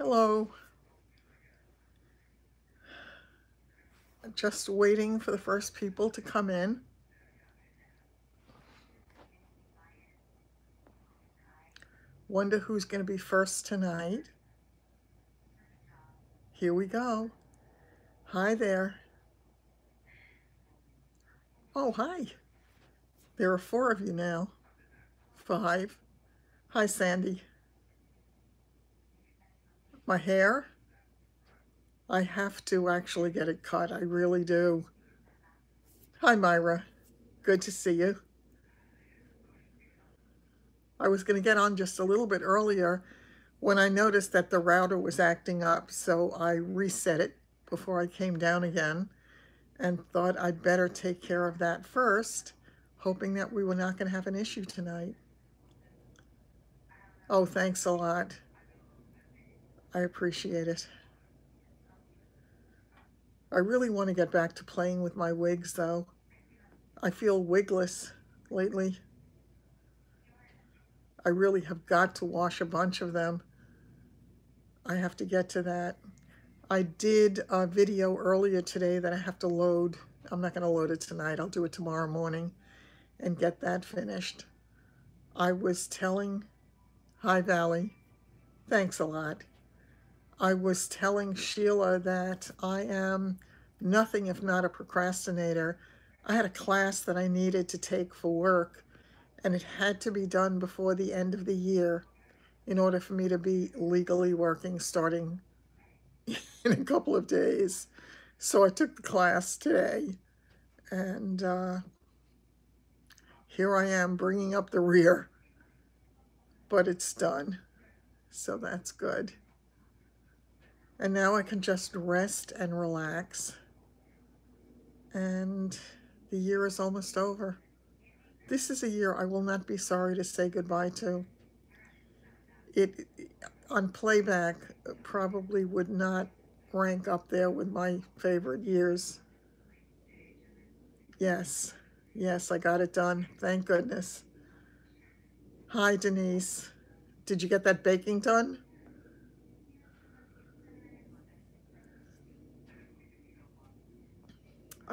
Hello. Just waiting for the first people to come in. Wonder who's going to be first tonight. Here we go. Hi there. Oh, hi. There are 4 of you now. 5. Hi, Sandy. My hair? I have to actually get it cut. I really do. Hi, Myra. Good to see you. I was going to get on just a little bit earlier when I noticed that the router was acting up, so I reset it before I came down again and thought I'd better take care of that first, hoping that we were not going to have an issue tonight. Oh, thanks a lot. I appreciate it. I really want to get back to playing with my wigs, though. I feel wigless lately. I really have got to wash a bunch of them. I have to get to that. I did a video earlier today that I have to load. I'm not going to load it tonight. I'll do it tomorrow morning and get that finished. I was telling, hi Valley, thanks a lot. I was telling Sheila that I am nothing if not a procrastinator. I had a class that I needed to take for work, and it had to be done before the end of the year in order for me to be legally working starting in a couple of days. So I took the class today, and here I am bringing up the rear, but it's done, so that's good. And now I can just rest and relax, and the year is almost over. This is a year I will not be sorry to say goodbye to. It, on playback, probably would not rank up there with my favorite years. Yes, I got it done. Thank goodness. Hi, Denise. Did you get that baking done?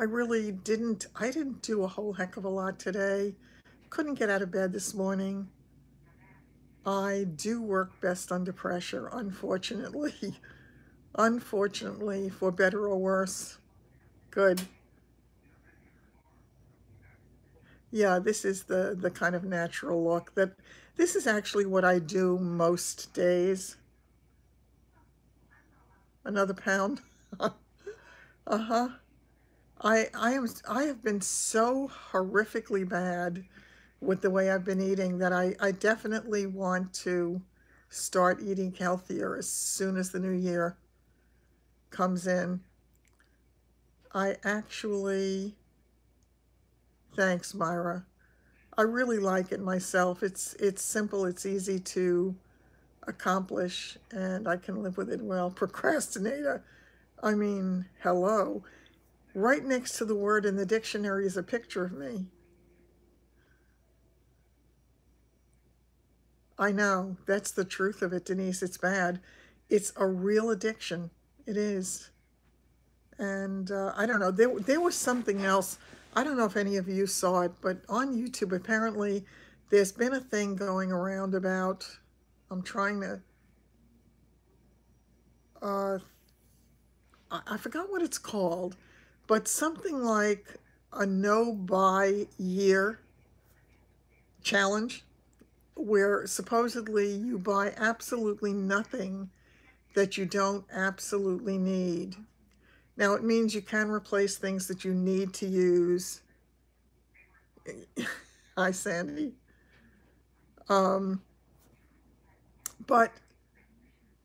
I didn't do a whole heck of a lot today. Couldn't get out of bed this morning. I do work best under pressure, unfortunately. Unfortunately, for better or worse. Good. Yeah, this is the kind of natural look that this is actually what I do most days. Another pound. Uh-huh. I have been so horrifically bad with the way I've been eating that I definitely want to start eating healthier as soon as the new year comes in. I actually, thanks, Myra. I really like it myself. It's simple, it's easy to accomplish, and I can live with it well. Procrastinator. I mean, hello. Right next to the word in the dictionary is a picture of me. I know, that's the truth of it, Denise. It's bad. It's a real addiction. It is. And I don't know, there was something else. I don't know if any of you saw it, but on YouTube, apparently, there's been a thing going around about, I'm trying to, uh, I forgot what it's called, but something like a no buy year challenge where supposedly you buy absolutely nothing that you don't absolutely need. Now, it means you can replace things that you need to use. Hi, Sandy. Um, but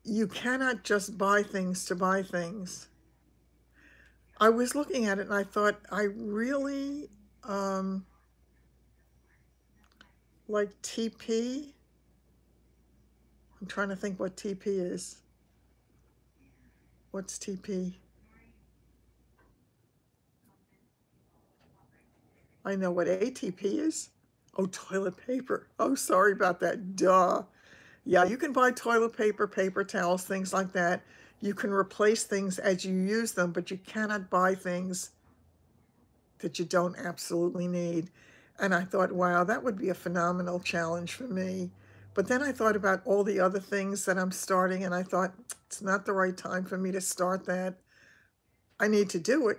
you cannot just buy things to buy things. I was looking at it and I thought, I really like TP. I'm trying to think what TP is. What's TP? I know what ATP is. Oh, toilet paper. Oh, sorry about that. Duh. Yeah, you can buy toilet paper, paper towels, things like that. You can replace things as you use them, but you cannot buy things that you don't absolutely need. And I thought, wow, that would be a phenomenal challenge for me. But then I thought about all the other things that I'm starting, and I thought, it's not the right time for me to start that. I need to do it.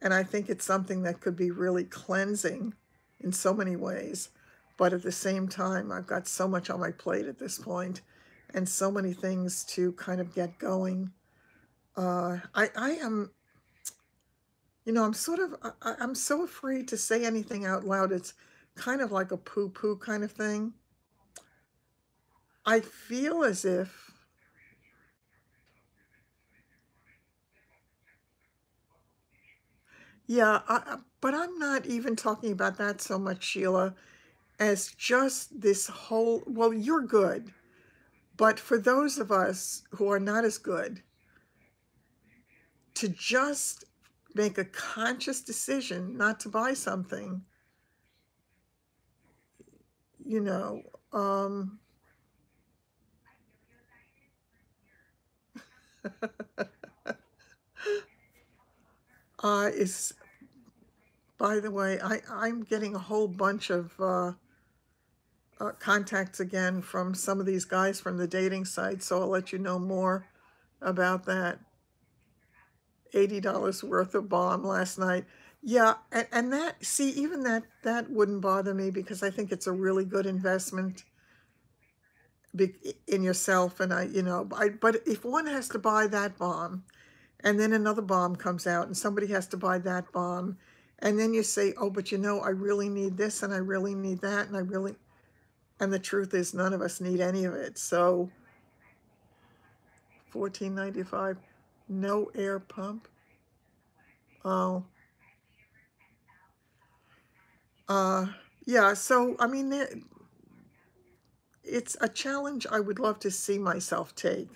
And I think it's something that could be really cleansing in so many ways. But at the same time, I've got so much on my plate at this point and so many things to kind of get going. I am, I'm sort of, I'm so afraid to say anything out loud. It's kind of like a poo-poo kind of thing. I feel as if, yeah, but I'm not even talking about that so much, Sheila, as just this whole, well, you're good. But for those of us who are not as good, to just make a conscious decision not to buy something, you know, um, is, by the way, I'm getting a whole bunch of contacts again from some of these guys from the dating site, so I'll let you know more about that. $80 worth of balm last night. Yeah, and that, see, even that wouldn't bother me because I think it's a really good investment in yourself. And but if one has to buy that balm and then another balm comes out and somebody has to buy that balm, and then you say, oh, but I really need this and I really need that and the truth is none of us need any of it. So $14.95, no air pump. Oh, uh, yeah. So I mean, it's a challenge I would love to see myself take,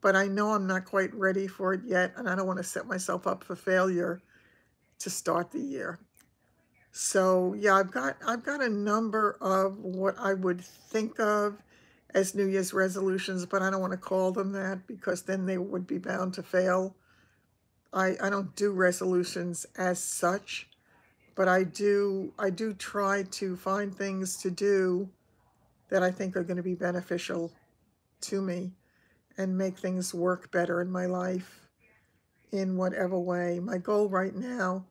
but I know I'm not quite ready for it yet, and I don't want to set myself up for failure to start the year. So yeah, I've got a number of what I would think of as New Year's resolutions, but I don't want to call them that because then they would be bound to fail. I don't do resolutions as such, but I do try to find things to do that I think are going to be beneficial to me and make things work better in my life in whatever way. My goal right now,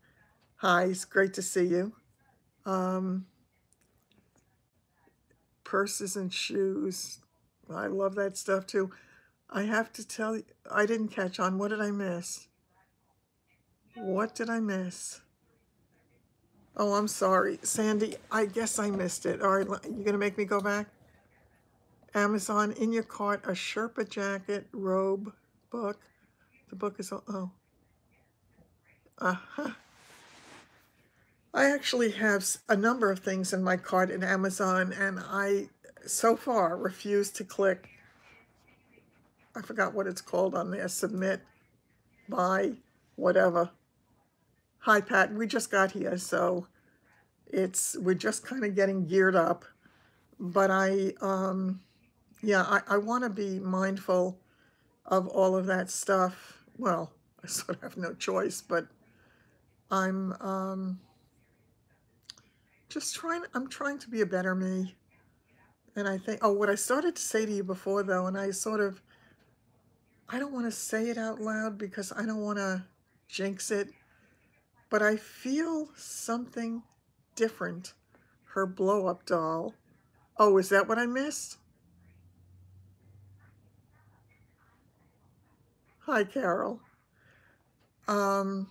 hi, it's great to see you. Um, Purses and shoes. I love that stuff too. I have to tell you, I didn't catch on. What did I miss? What did I miss? Oh, I'm sorry, Sandy. I guess I missed it. All right, you gonna make me go back? Amazon, in your cart, a Sherpa jacket, robe, book. The book is, oh, uh-huh. I actually have a number of things in my cart in Amazon, and I, so far, refuse to click, I forgot what it's called on there, submit, buy, whatever. Hi, Pat, we just got here, so we're just kind of getting geared up. But yeah, I want to be mindful of all of that stuff. Well, I sort of have no choice, but I'm I'm trying to be a better me. And I think, oh, what I started to say to you before, though, and I don't want to say it out loud because I don't want to jinx it, but I feel something different. Her blow-up doll. Oh, is that what I missed? Hi, Carol. Um,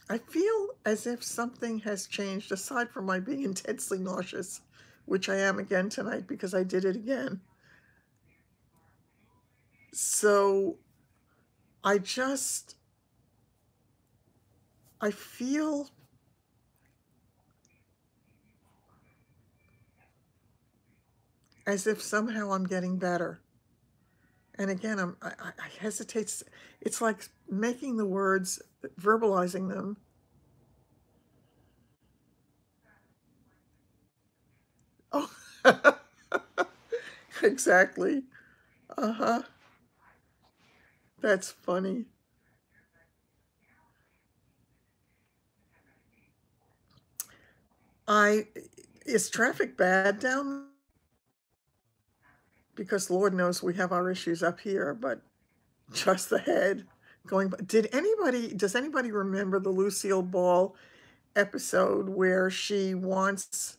I feel as if something has changed aside from my being intensely nauseous, which I am again tonight because I did it again. So I just, I feel as if somehow I'm getting better. And again, I hesitate. It's like making the words, verbalizing them. Oh, Exactly. Uh-huh. That's funny. I Is traffic bad down? Because Lord knows we have our issues up here, but just the head going. Does anybody remember the Lucille Ball episode where she wants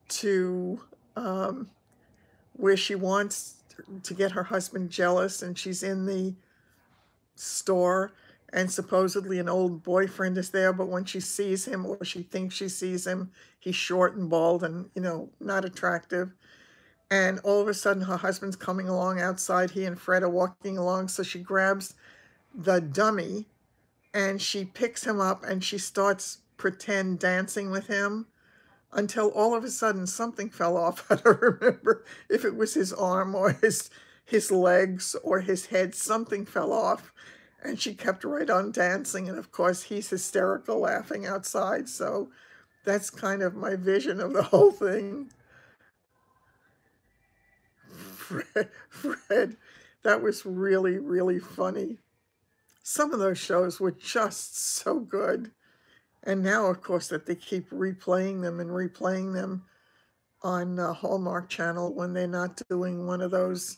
to, um, where she wants to get her husband jealous, and she's in the store, and supposedly an old boyfriend is there, but when she sees him, or she thinks she sees him, he's short and bald and, not attractive. And all of a sudden, her husband's coming along outside. He and Fred are walking along. So she grabs the dummy and she picks him up and she starts pretend dancing with him until all of a sudden something fell off. I don't remember if it was his arm or his legs or his head. Something fell off. And she kept right on dancing. And of course, he's hysterical laughing outside. So that's kind of my vision of the whole thing. Fred, that was really, really funny. Some of those shows were just so good. And now, of course, that they keep replaying them and replaying them on Hallmark Channel when they're not doing one of those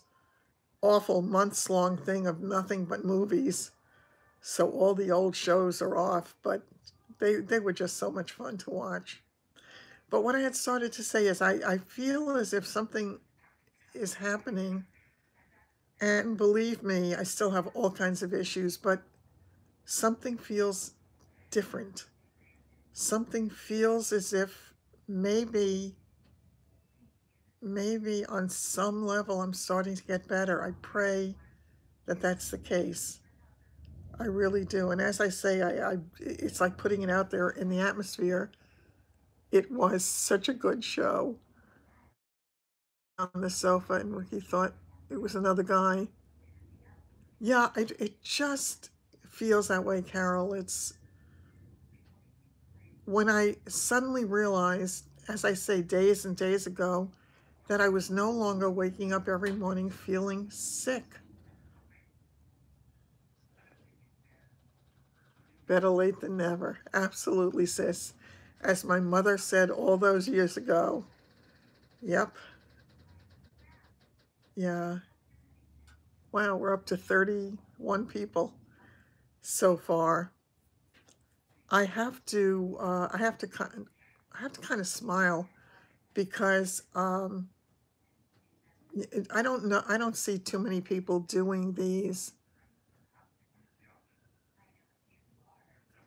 awful months-long thing of nothing but movies. So all the old shows are off, but they were just so much fun to watch. But what I had started to say is I feel as if something is happening. And believe me, I still have all kinds of issues, but something feels different. Something feels as if maybe on some level I'm starting to get better. I pray that that's the case. I really do. And as I say, it's like putting it out there in the atmosphere. It was such a good show. On the sofa, and Ricky thought it was another guy. Yeah, it just feels that way, Carol. It's when I suddenly realized, as I say, days and days ago, that I was no longer waking up every morning feeling sick. Better late than never. Absolutely, sis. As my mother said all those years ago. Yep. Yeah. Wow, we're up to 31 people so far. I have to kind of smile because I don't know. I don't see too many people doing these.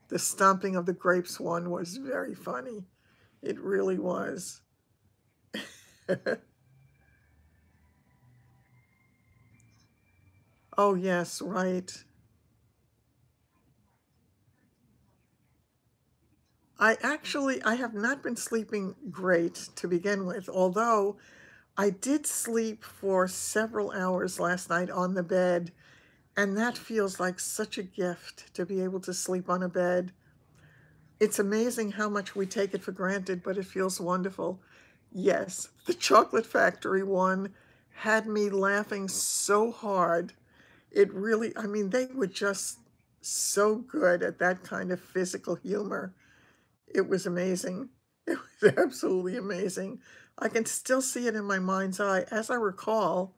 The stomping of the grapes one was very funny. It really was. Oh, yes, right. I have not been sleeping great to begin with, although I did sleep for several hours last night on the bed, and that feels like such a gift to be able to sleep on a bed. It's amazing how much we take it for granted, but it feels wonderful. Yes, the Chocolate Factory one had me laughing so hard. It really, I mean, they were just so good at that kind of physical humor. It was amazing. It was absolutely amazing. I can still see it in my mind's eye. As I recall,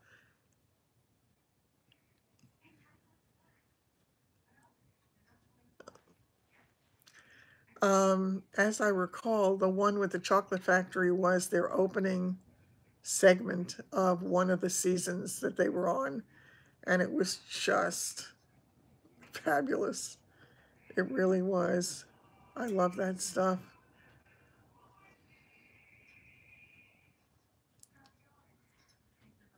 the one with the Chocolate Factory was their opening segment of one of the seasons that they were on, and it was just fabulous. It really was. I love that stuff.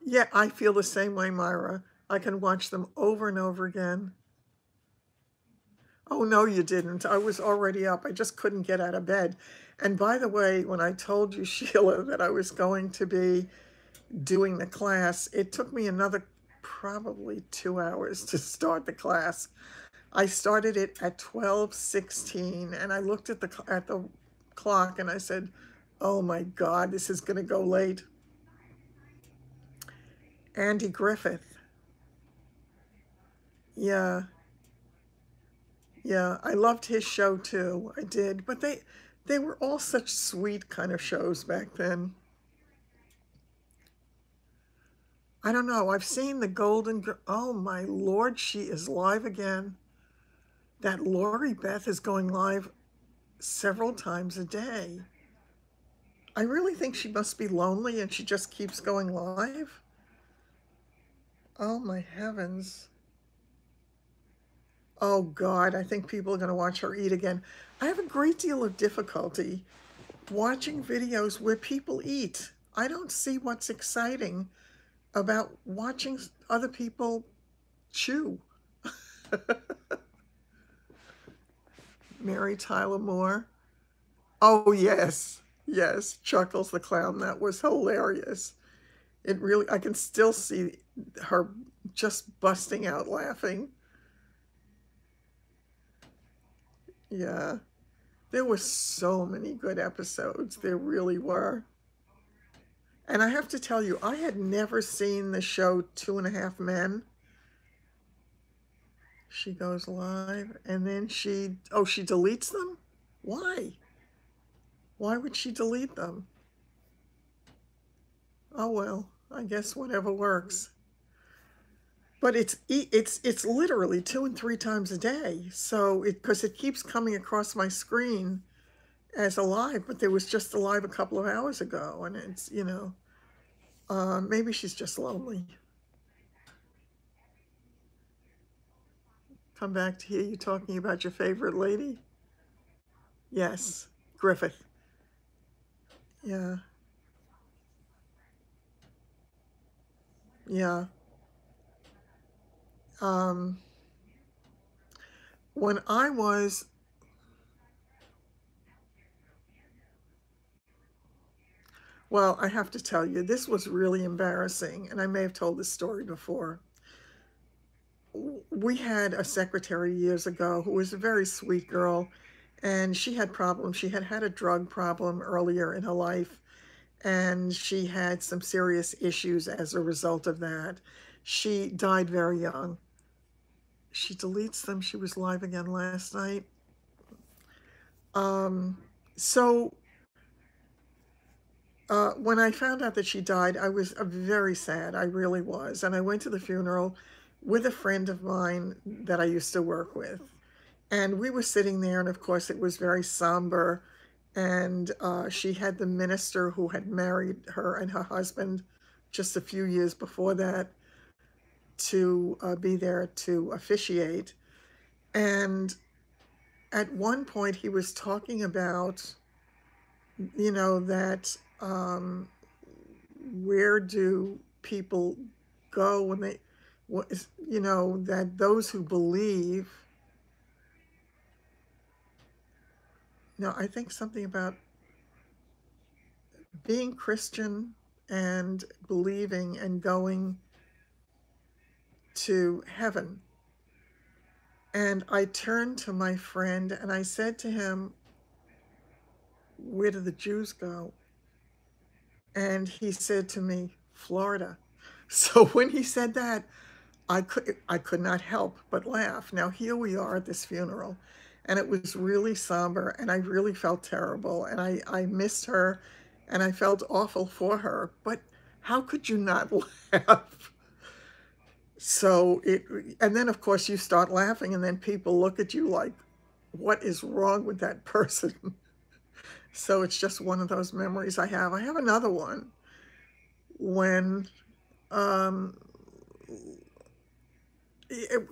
Yeah, I feel the same way, Myra. I can watch them over and over again. Oh, no, you didn't. I was already up. I just couldn't get out of bed. And by the way, when I told you, Sheila, that I was going to be doing the class, it took me another probably 2 hours to start the class. I started it at 12:16, and I looked at the clock and I said, "Oh my God, this is going to go late." Andy Griffith. Yeah, yeah, I loved his show too. I did, but they were all such sweet kind of shows back then. I don't know. I've seen the Oh my Lord, she is live again. That Lori Beth is going live several times a day. I really think she must be lonely and she just keeps going live. Oh my heavens. Oh God, I think people are going to watch her eat again. I have a great deal of difficulty watching videos where people eat. I don't see what's exciting about watching other people chew. Mary Tyler Moore. Oh, yes. Yes. Chuckles the Clown. That was hilarious. It really, I can still see her just busting out laughing. Yeah. There were so many good episodes. There really were. And I have to tell you, I had never seen the show Two and a Half Men. She goes live and then she deletes them? Why? Why would she delete them? Oh well, I guess whatever works. But it's literally 2 and 3 times a day. So because it keeps coming across my screen as a live, but there was just a live a couple of hours ago, and it's maybe she's just lonely. Come back to hear you talking about your favorite lady. Yes, Griffith. Yeah, yeah. Um, when I was Well, I have to tell you, this was really embarrassing, and I may have told this story before. We had a secretary years ago who was a very sweet girl, and she had problems. She had had a drug problem earlier in her life, and she had some serious issues as a result of that. She died very young. She deletes them. She was live again last night. Um, so when I found out that she died, I was very sad. I really was. And I went to the funeral with a friend of mine that I used to work with. And we were sitting there, and of course, it was very somber. And she had the minister who had married her and her husband just a few years before that to be there to officiate. And at one point, he was talking about, that where do people go when they, that those who believe, I think something about being Christian and believing and going to heaven. And I turned to my friend and I said to him, where do the Jews go? And he said to me, Florida. So when he said that, I could not help but laugh. Now here we are at this funeral, and it was really somber, and I really felt terrible, and I missed her, and I felt awful for her. But how could you not laugh? So and then of course you start laughing, and then people look at you like, what is wrong with that person? So it's just one of those memories I have. I have another one when um,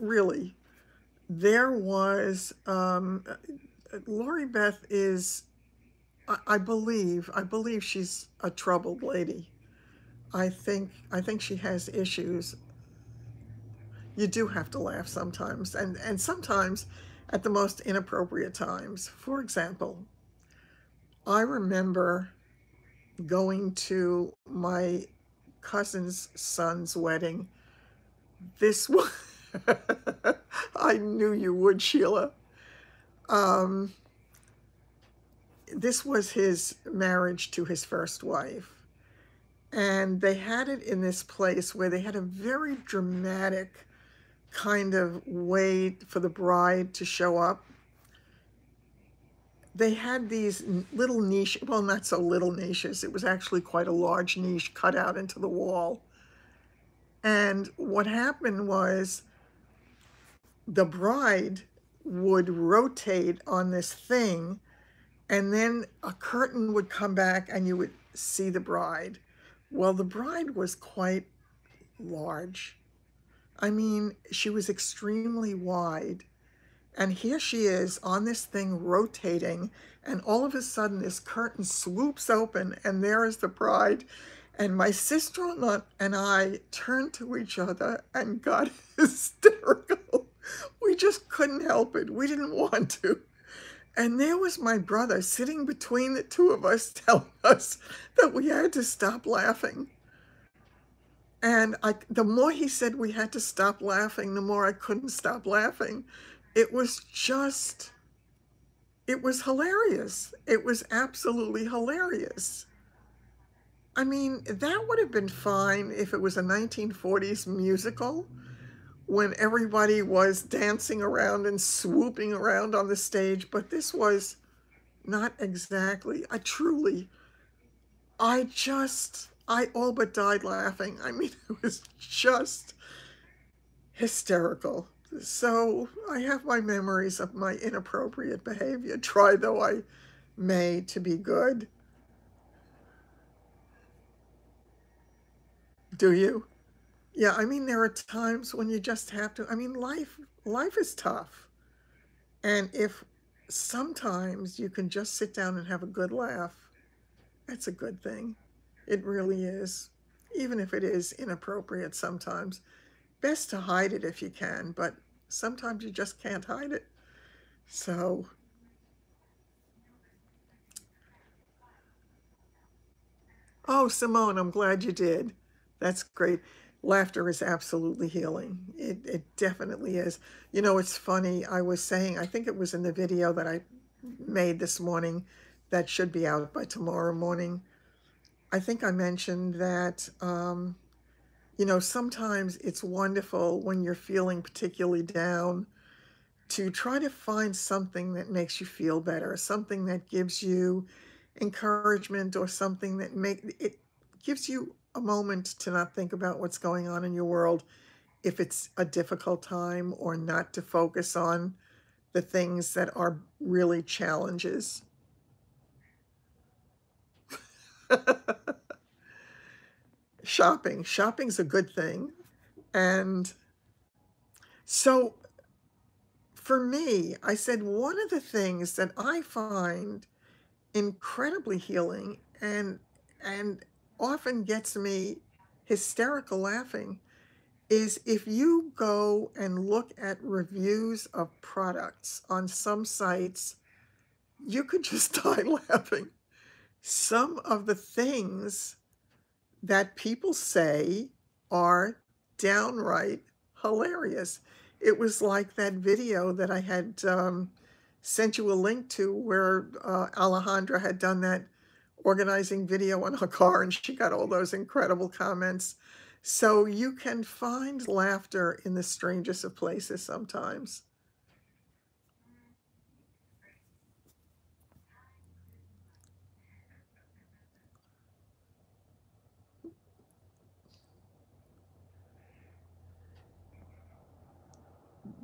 really, there was Lori Beth is, I believe she's a troubled lady. I think she has issues. You do have to laugh sometimes, and sometimes at the most inappropriate times. For example, I remember going to my cousin's son's wedding. This was, I knew you would, Sheila. Um, this was his marriage to his first wife. And they had it in this place where they had a very dramatic kind of way for the bride to show up. They had these little niche, well, not so little niches. It was actually quite a large niche cut out into the wall. And what happened was the bride would rotate on this thing, and then a curtain would come back and you would see the bride. Well, the bride was quite large. I mean, she was extremely wide. And here she is on this thing rotating, and all of a sudden this curtain swoops open, and there is the bride. And my sister-in-law and I turned to each other and got hysterical. We just couldn't help it. We didn't want to. And there was my brother sitting between the two of us telling us that we had to stop laughing. And the more he said we had to stop laughing, the more I couldn't stop laughing. It was hilarious. It was absolutely hilarious. I mean, that would have been fine if it was a 1940s musical when everybody was dancing around and swooping around on the stage, but this was not exactly. I all but died laughing. I mean, it was just hysterical. So I have my memories of my inappropriate behavior, try though I may to be good. Do you? Yeah, I mean, there are times when you just have to. I mean, life is tough. And if sometimes you can just sit down and have a good laugh, that's a good thing. It really is. Even if it is inappropriate sometimes. Best to hide it if you can, but sometimes you just can't hide it. So, oh, Simone, I'm glad you did. That's great. Laughter is absolutely healing. It definitely is. You know, it's funny. I was saying, I think it was in the video that I made this morning that should be out by tomorrow morning. I think I mentioned that, you know, sometimes it's wonderful when you're feeling particularly down to try to find something that makes you feel better, something that gives you encouragement, or something that it gives you a moment to not think about what's going on in your world if it's a difficult time, or not to focus on the things that are really challenges. Shopping's a good thing. And so for me, I said one of the things that I find incredibly healing and often gets me hysterical laughing is if you go and look at reviews of products on some sites, you could just die laughing. Some of the things that people say are downright hilarious. It was like that video that I had sent you a link to where Alejandra had done that organizing video on her car, and she got all those incredible comments. So you can find laughter in the strangest of places sometimes.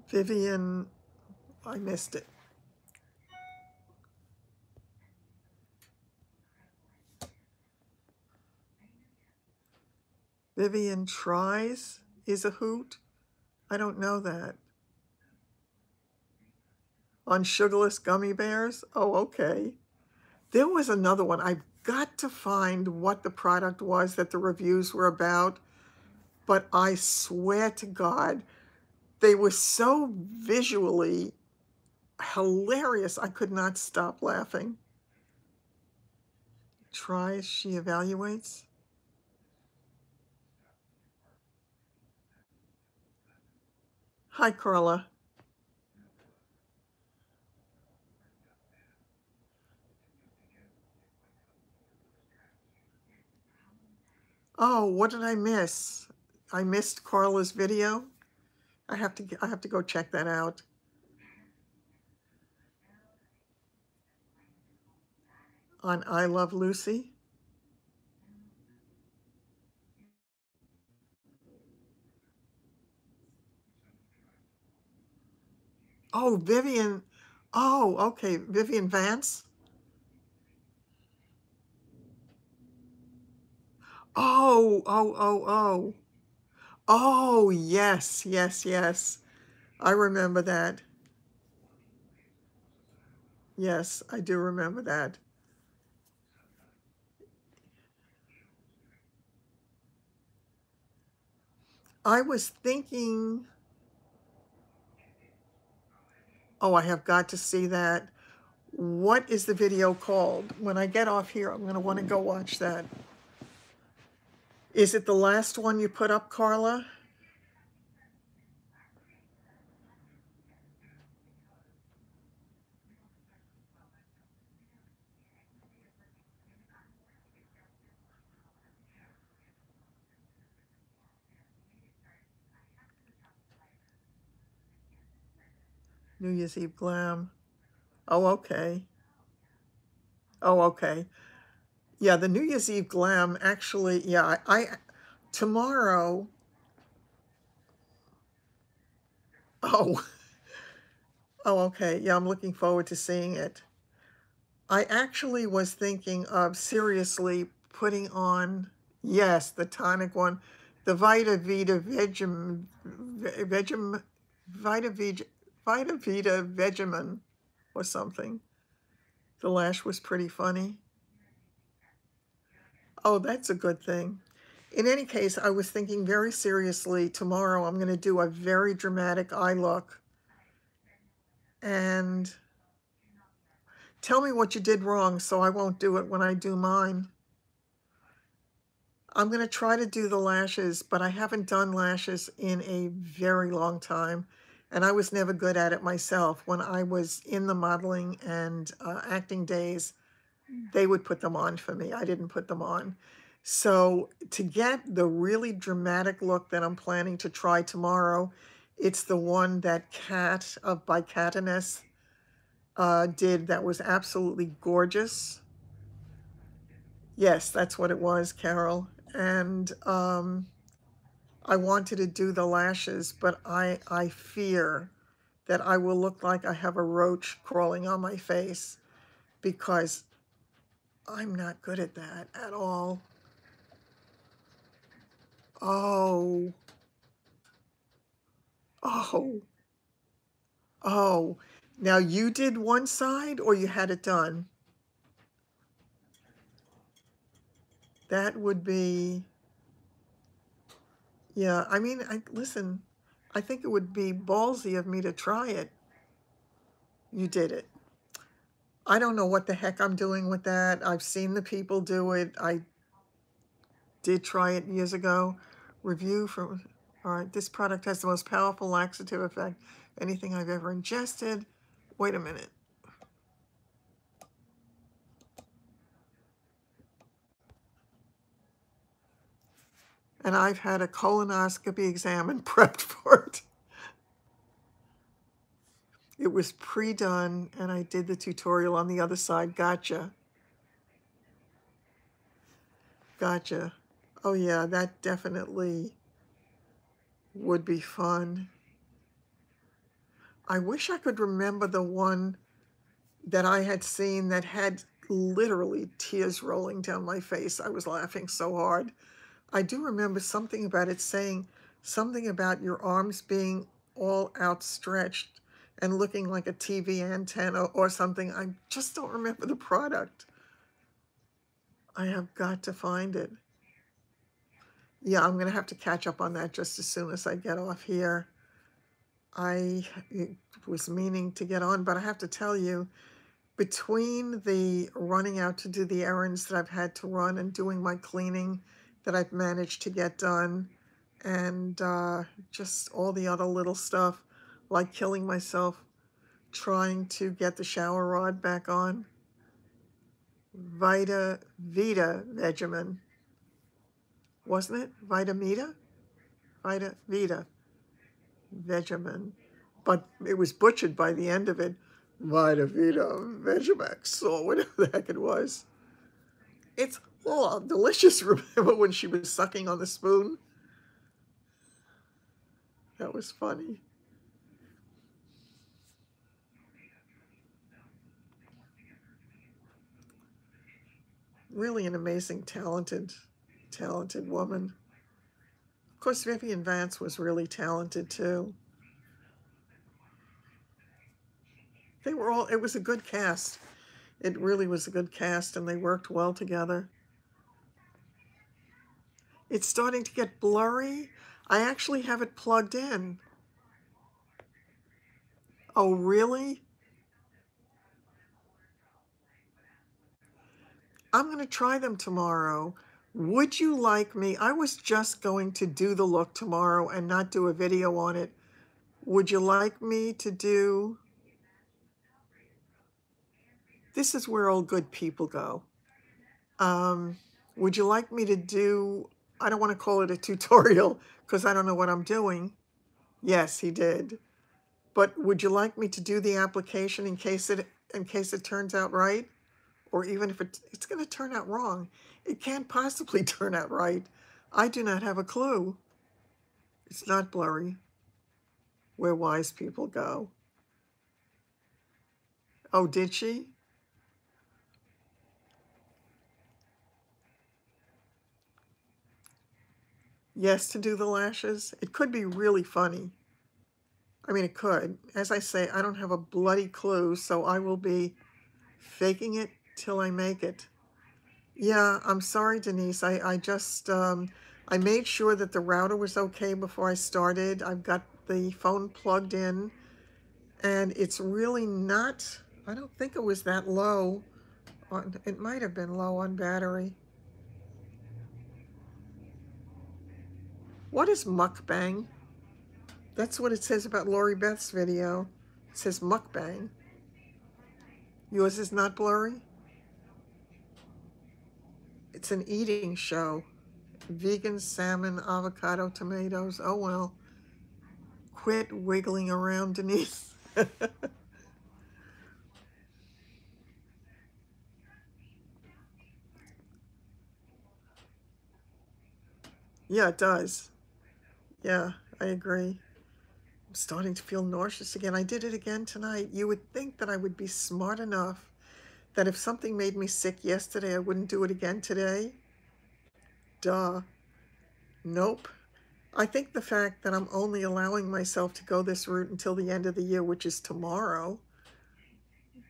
Vivian, I missed it. Vivian tries is a hoot. I don't know that. On sugarless gummy bears? Oh, okay. There was another one. I've got to find what the product was that the reviews were about, but I swear to God, they were so visually hilarious, I could not stop laughing. Tries, she evaluates. Hi, Carla. Oh, what did I miss? I missed Carla's video. I have to go check that out. On I Love Lucy. Oh, Vivian. Oh, okay. Vivian Vance. Oh, oh, oh, oh. Oh, yes, yes, yes. I remember that. Yes, I do remember that. I was thinking, oh, I have got to see that. What is the video called? When I get off here, I'm going to want to go watch that. Is it the last one you put up, Carla? New Year's Eve Glam. Oh, okay. Oh, okay. Yeah, the New Year's Eve Glam, actually, yeah, tomorrow, oh, oh, okay. Yeah, I'm looking forward to seeing it. I actually was thinking of seriously putting on, yes, the tonic one, the Vita Vita Vita Vita, Vita Vita Vegemin or something. The lash was pretty funny. Oh, that's a good thing. In any case, I was thinking very seriously, tomorrow I'm going to do a very dramatic eye look. And tell me what you did wrong so I won't do it when I do mine. I'm going to try to do the lashes, but I haven't done lashes in a very long time. And I was never good at it myself. When I was in the modeling and acting days, they would put them on for me. I didn't put them on. So to get the really dramatic look that I'm planning to try tomorrow, it's the one that Kat of by Cataness did that was absolutely gorgeous. Yes, that's what it was, Carol. And I wanted to do the lashes, but I fear that I will look like I have a roach crawling on my face because I'm not good at that at all. Oh, oh, oh. Now you did one side or you had it done? That would be, yeah, I mean, listen, I think it would be ballsy of me to try it. You did it. I don't know what the heck I'm doing with that. I've seen the people do it. I did try it years ago. Review from, all right, this product has the most powerful laxative effect anything I've ever ingested. Wait a minute. And I've had a colonoscopy exam and prepped for it. It was pre-done, and I did the tutorial on the other side. Gotcha. Gotcha. Oh, yeah, that definitely would be fun. I wish I could remember the one that I had seen that had literally tears rolling down my face. I was laughing so hard. I do remember something about it saying something about your arms being all outstretched and looking like a TV antenna or something. I just don't remember the product. I have got to find it. Yeah, I'm going to have to catch up on that just as soon as I get off here. I was meaning to get on, but I have to tell you, between the running out to do the errands that I've had to run and doing my cleaning that I've managed to get done, and just all the other little stuff, like killing myself trying to get the shower rod back on. Vita Vegemin. wasn't it? Vitamita? Vita. Vegemin. But it was butchered by the end of it. Vitavita Vegemex, or whatever the heck it was. It's delicious. Remember when she was sucking on the spoon? That was funny. Really an amazing, talented woman. Of course, Vivian Vance was really talented too. They were all, it was a good cast. It really was a good cast, and they worked well together. It's starting to get blurry. I actually have it plugged in. Oh, really? I'm going to try them tomorrow. Would you like me? I was just going to do the look tomorrow and not do a video on it. Would you like me to do... This is where all good people go. Would you like me to do... I don't want to call it a tutorial because I don't know what I'm doing. Yes, he did. But would you like me to do the application in case it turns out right? Or even if it's going to turn out wrong? It can't possibly turn out right. I do not have a clue. It's not blurry. Where wise people go. Oh, did she? Yes, to do the lashes. It could be really funny. I mean, it could. As I say, I don't have a bloody clue, so I will be faking it till I make it. Yeah, I'm sorry, Denise. I just, I made sure that the router was okay before I started. I've got the phone plugged in, and it's really not, I don't think it was that low. It might have been low on battery. What is mukbang? That's what it says about Lori Beth's video. It says mukbang. Yours is not blurry? It's an eating show. Vegan salmon, avocado, tomatoes. Oh, well. Quit wiggling around, Denise. Yeah, it does. Yeah, I agree. I'm starting to feel nauseous again. I did it again tonight. You would think that I would be smart enough that if something made me sick yesterday, I wouldn't do it again today. Duh. Nope. I think the fact that I'm only allowing myself to go this route until the end of the year, which is tomorrow,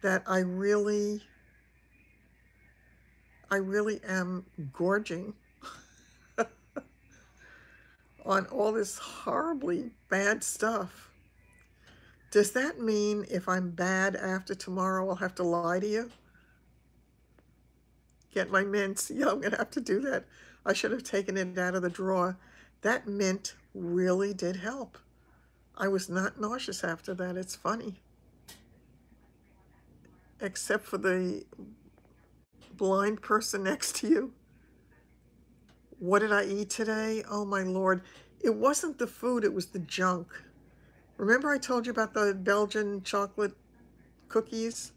that I really am gorging on all this horribly bad stuff. Does that mean if I'm bad after tomorrow, I'll have to lie to you? Get my mints. Yeah, I'm going to have to do that. I should have taken it out of the drawer. That mint really did help. I was not nauseous after that. It's funny. Except for the blind person next to you. What did I eat today? Oh, my Lord. It wasn't the food. It was the junk. Remember I told you about the Belgian chocolate cookies?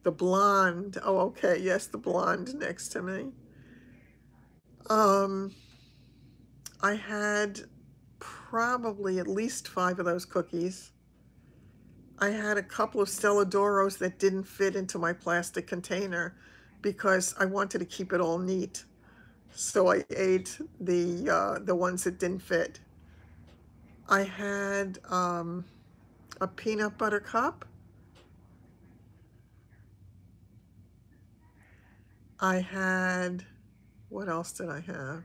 The blonde. Oh, okay. Yes, the blonde next to me. I had probably at least 5 of those cookies. I had a couple of Stelladoros that didn't fit into my plastic container because I wanted to keep it all neat. So I ate the ones that didn't fit. I had a peanut butter cup. I had, what else did I have?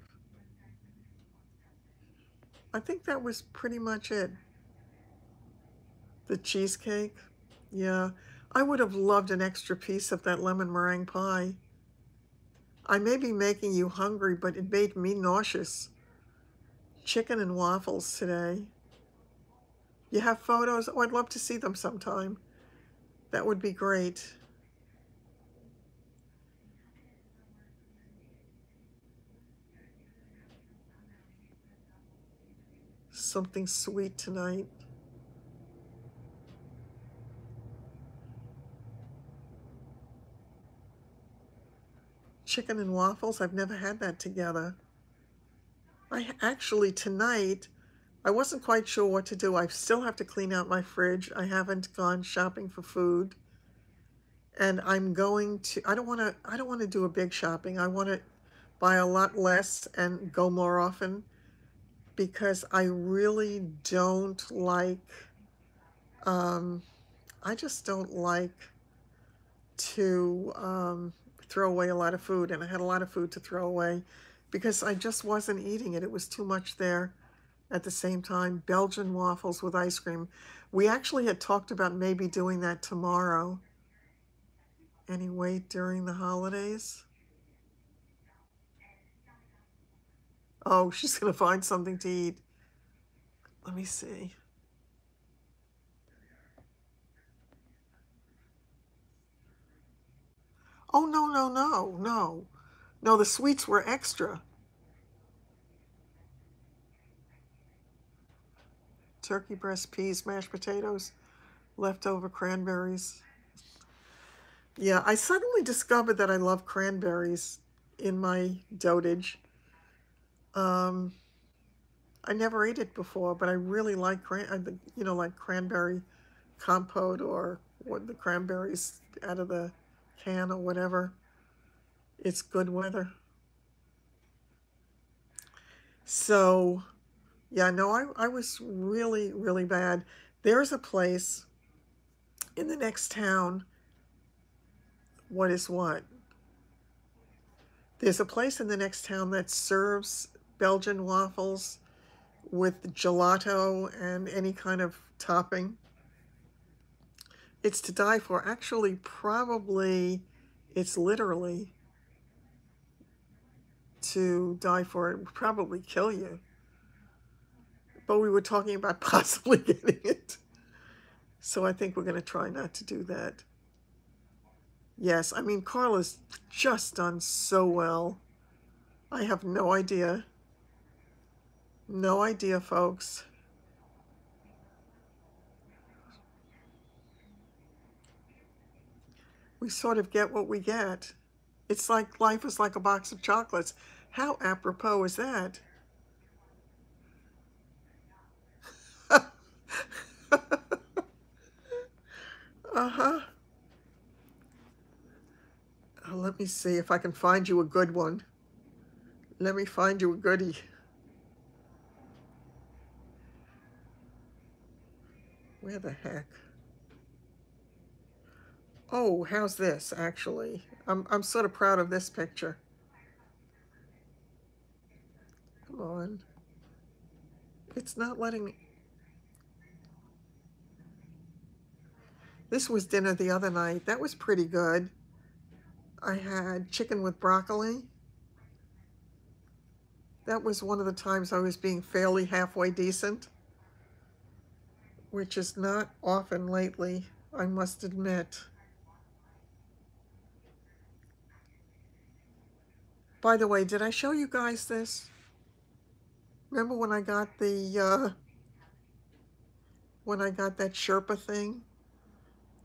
I think that was pretty much it. The cheesecake, yeah. I would have loved an extra piece of that lemon meringue pie. I may be making you hungry, but it made me nauseous. Chicken and waffles today. You have photos? Oh, I'd love to see them sometime. That would be great. something sweet tonight. Chicken and waffles, I've never had that together. I actually, tonight, I wasn't quite sure what to do. I still have to clean out my fridge. I haven't gone shopping for food. And I'm going to, I don't want to do a big shopping. I want to buy a lot less and go more often, because I really don't like, I just don't like to throw away a lot of food. And I had a lot of food to throw away because I just wasn't eating it. It was too much there at the same time. Belgian waffles with ice cream. We actually had talked about maybe doing that tomorrow. Any wait during the holidays? Oh, she's going to find something to eat. Let me see. Oh, no, no, no, no. No, the sweets were extra. Turkey breast, peas, mashed potatoes, leftover cranberries. Yeah, I suddenly discovered that I love cranberries in my dotage. I never ate it before, but I really like like cranberry compote, or what, the cranberries out of the can or whatever. It's good weather. So, yeah, no, I was really, really bad. There's a place in the next town. What is what? There's a place in the next town that serves Belgian waffles with gelato and any kind of topping. It's to die for. Actually, probably, it's literally to die for. It would probably kill you. But we were talking about possibly getting it. So I think we're going to try not to do that. Yes, I mean, Carla's just done so well. I have no idea. No idea, folks. We sort of get what we get. It's like life is like a box of chocolates. How apropos is that? Uh-huh. Let me see if I can find you a good one. Let me find you a goodie. Where the heck? Oh, how's this, actually? I'm sort of proud of this picture. Come on. It's not letting me. This was dinner the other night. That was pretty good. I had chicken with broccoli. That was one of the times I was being fairly halfway decent, which is not often lately, I must admit. By the way, did I show you guys this? Remember when I got that Sherpa thing?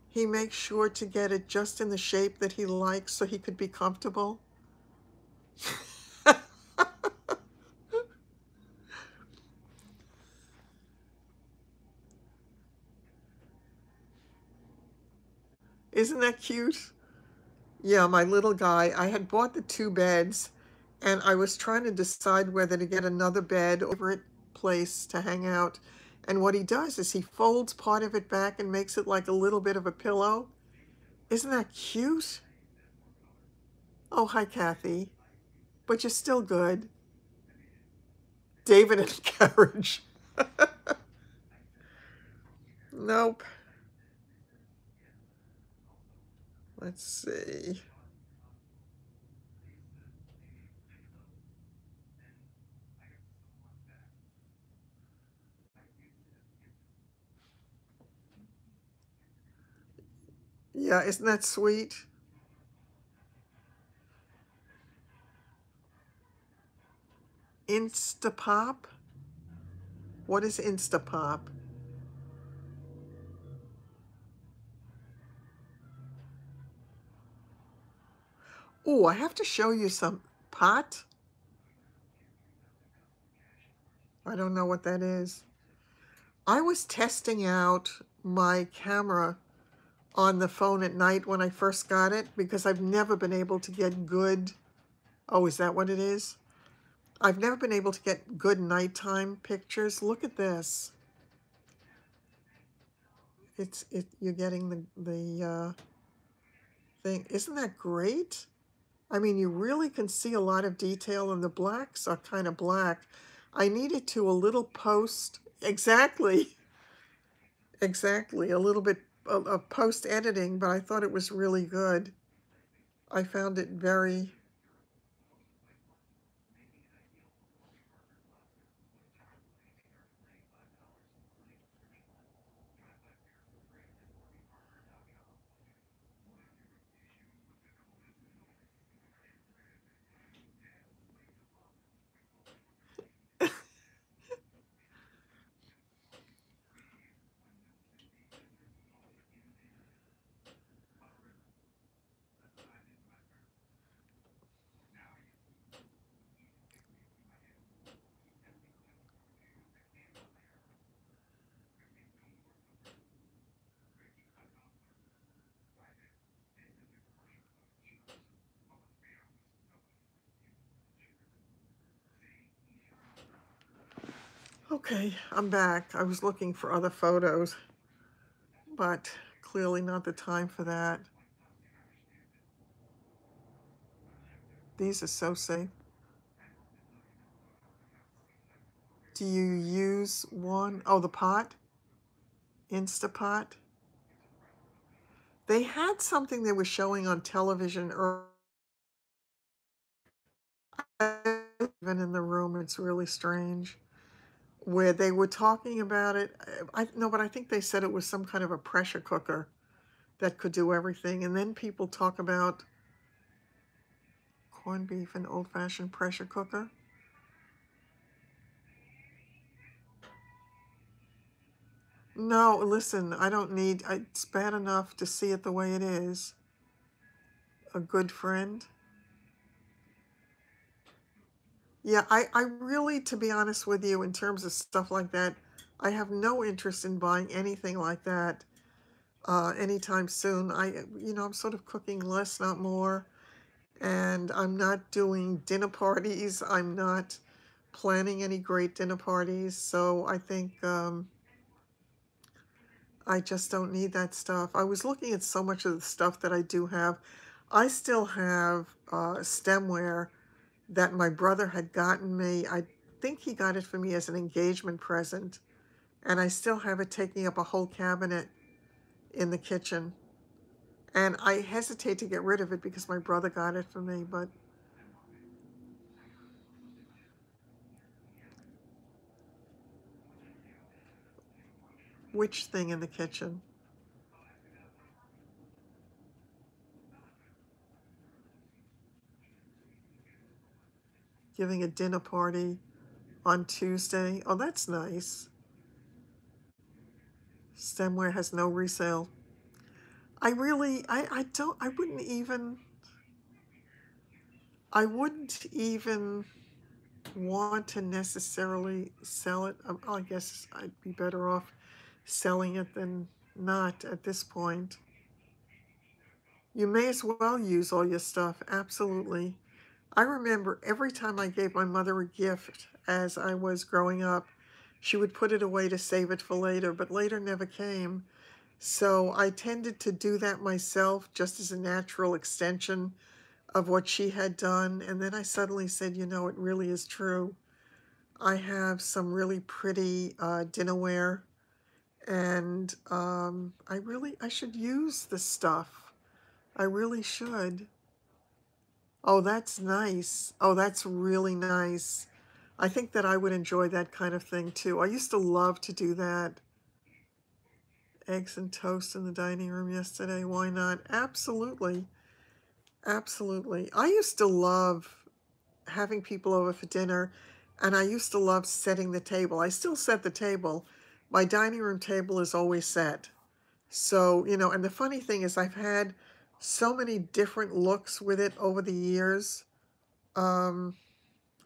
He makes sure to get it just in the shape that he likes so he could be comfortable. Isn't that cute? Yeah, my little guy. I had bought the 2 beds, and I was trying to decide whether to get another bed or a favorite place to hang out. And what he does is he folds part of it back and makes it like a little bit of a pillow. Isn't that cute? Oh, hi, Kathy. But you're still good. David in the carriage. Nope. Let's see. Yeah, isn't that sweet? Instapop? What is Instapop? Oh, I have to show you some pot. I don't know what that is. I was testing out my camera on the phone at night when I first got it because I've never been able to get good. Oh, is that what it is? I've never been able to get good nighttime pictures. Look at this. You're getting the thing. Isn't that great? I mean, you really can see a lot of detail, and the blacks are kind of black. I needed to a little post. Exactly. Exactly. A little bit of post editing, but I thought it was really good. I found it very. Okay, I'm back. I was looking for other photos, but clearly not the time for that. These are so safe. Do you use one? Oh, the pot? Instapot? They had something they were showing on television earlier. Even in the room, it's really strange. Where they were talking about it. I no, but I think they said it was some kind of a pressure cooker that could do everything. And then people talk about corned beef and old-fashioned pressure cooker. No, listen, I don't need, it's bad enough to see it the way it is. A good friend. Yeah, I really, to be honest with you, in terms of stuff like that, I have no interest in buying anything like that anytime soon. I'm sort of cooking less, not more, and I'm not doing dinner parties. I'm not planning any great dinner parties, so I think I just don't need that stuff. I was looking at so much of the stuff that I do have. I still have stemware that my brother had gotten me. I think he got it for me as an engagement present, and I still have it taking up a whole cabinet in the kitchen. And I hesitate to get rid of it because my brother got it for me, but which thing in the kitchen? Giving a dinner party on Tuesday. Oh, that's nice. Stemware has no resale. I wouldn't even want to necessarily sell it. I guess I'd be better off selling it than not at this point. You may as well use all your stuff, absolutely. I remember every time I gave my mother a gift as I was growing up, she would put it away to save it for later, but later never came. So I tended to do that myself just as a natural extension of what she had done. And then I suddenly said, it really is true. I have some really pretty dinnerware, and I should use the stuff. I really should. Oh, that's nice. Oh, that's really nice. I think that I would enjoy that kind of thing too. I used to love to do that. Eggs and toast in the dining room yesterday. Why not? Absolutely. Absolutely. I used to love having people over for dinner And I used to love setting the table. I still set the table. My dining room table is always set. So, you know, and the funny thing is I've had so many different looks with it over the years. Um,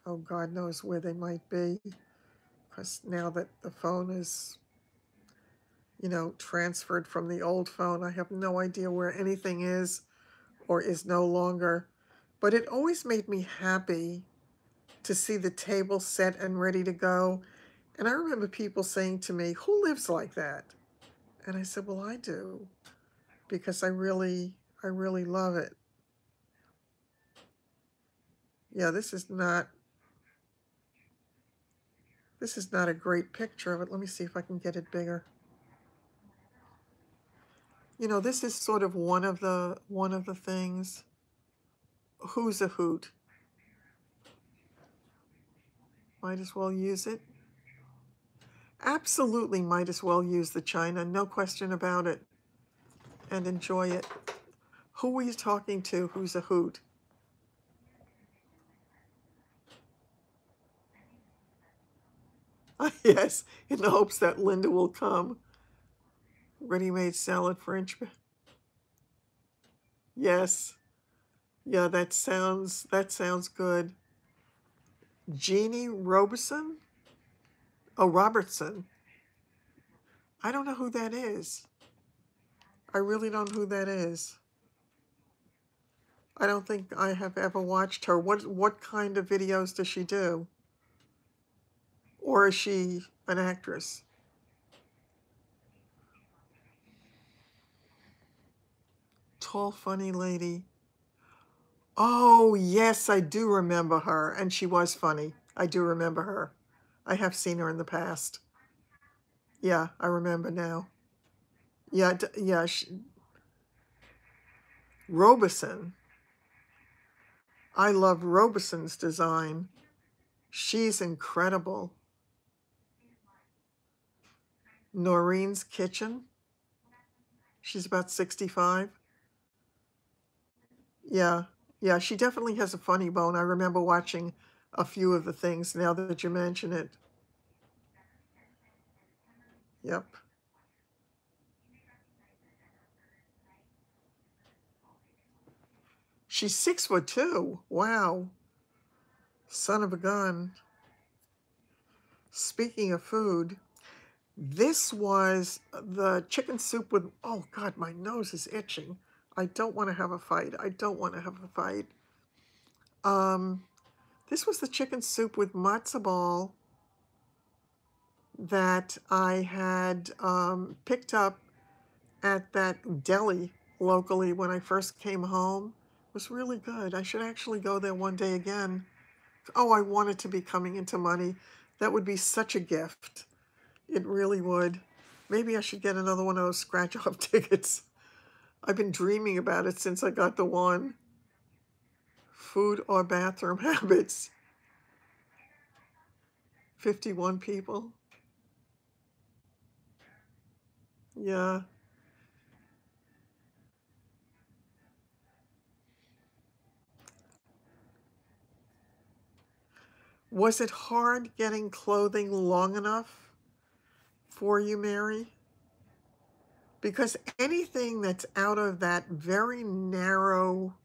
oh, God knows where they might be, because now that the phone is, you know, transferred from the old phone, I have no idea where anything is or is no longer. But it always made me happy to see the table set and ready to go. And I remember people saying to me, "Who lives like that?" And I said, "Well, I do, because I really love it." Yeah, this is not a great picture of it. Let me see if I can get it bigger. You know, this is sort of one of the things. Who's a hoot? Might as well use it. Absolutely might as well use the china, no question about it, and enjoy it. Who were you talking to? Who's a hoot? Yes, in the hopes that Linda will come. Ready-made salad French. Yes. Yeah, that sounds good. Jeannie Robertson? Oh, Robertson. I don't know who that is. I really don't know who that is. I don't think I have ever watched her. What kind of videos does she do? Or is she an actress? Tall, funny lady. Oh, yes, I do remember her. And she was funny. I do remember her. I have seen her in the past. Yeah, I remember now. Yeah, yeah, Robeson. I love Robeson's design. She's incredible. Noreen's Kitchen. She's about 65. Yeah, yeah, she definitely has a funny bone. I remember watching a few of the things now that you mention it. Yep. She's 6'2". Wow. Son of a gun. Speaking of food, this was the chicken soup with, oh God, my nose is itching. I don't want to have a fight. I don't want to have a fight. Um, this was the chicken soup with matzo ball that I had picked up at that deli locally when I first came home. It was really good. I should actually go there one day again. Oh, I want it to be coming into money. That would be such a gift. It really would. Maybe I should get another one of those scratch-off tickets. I've been dreaming about it since I got the one. Food or bathroom habits. 51 people. Yeah. Was it hard getting clothing long enough for you, Mary? Because anything that's out of that very narrow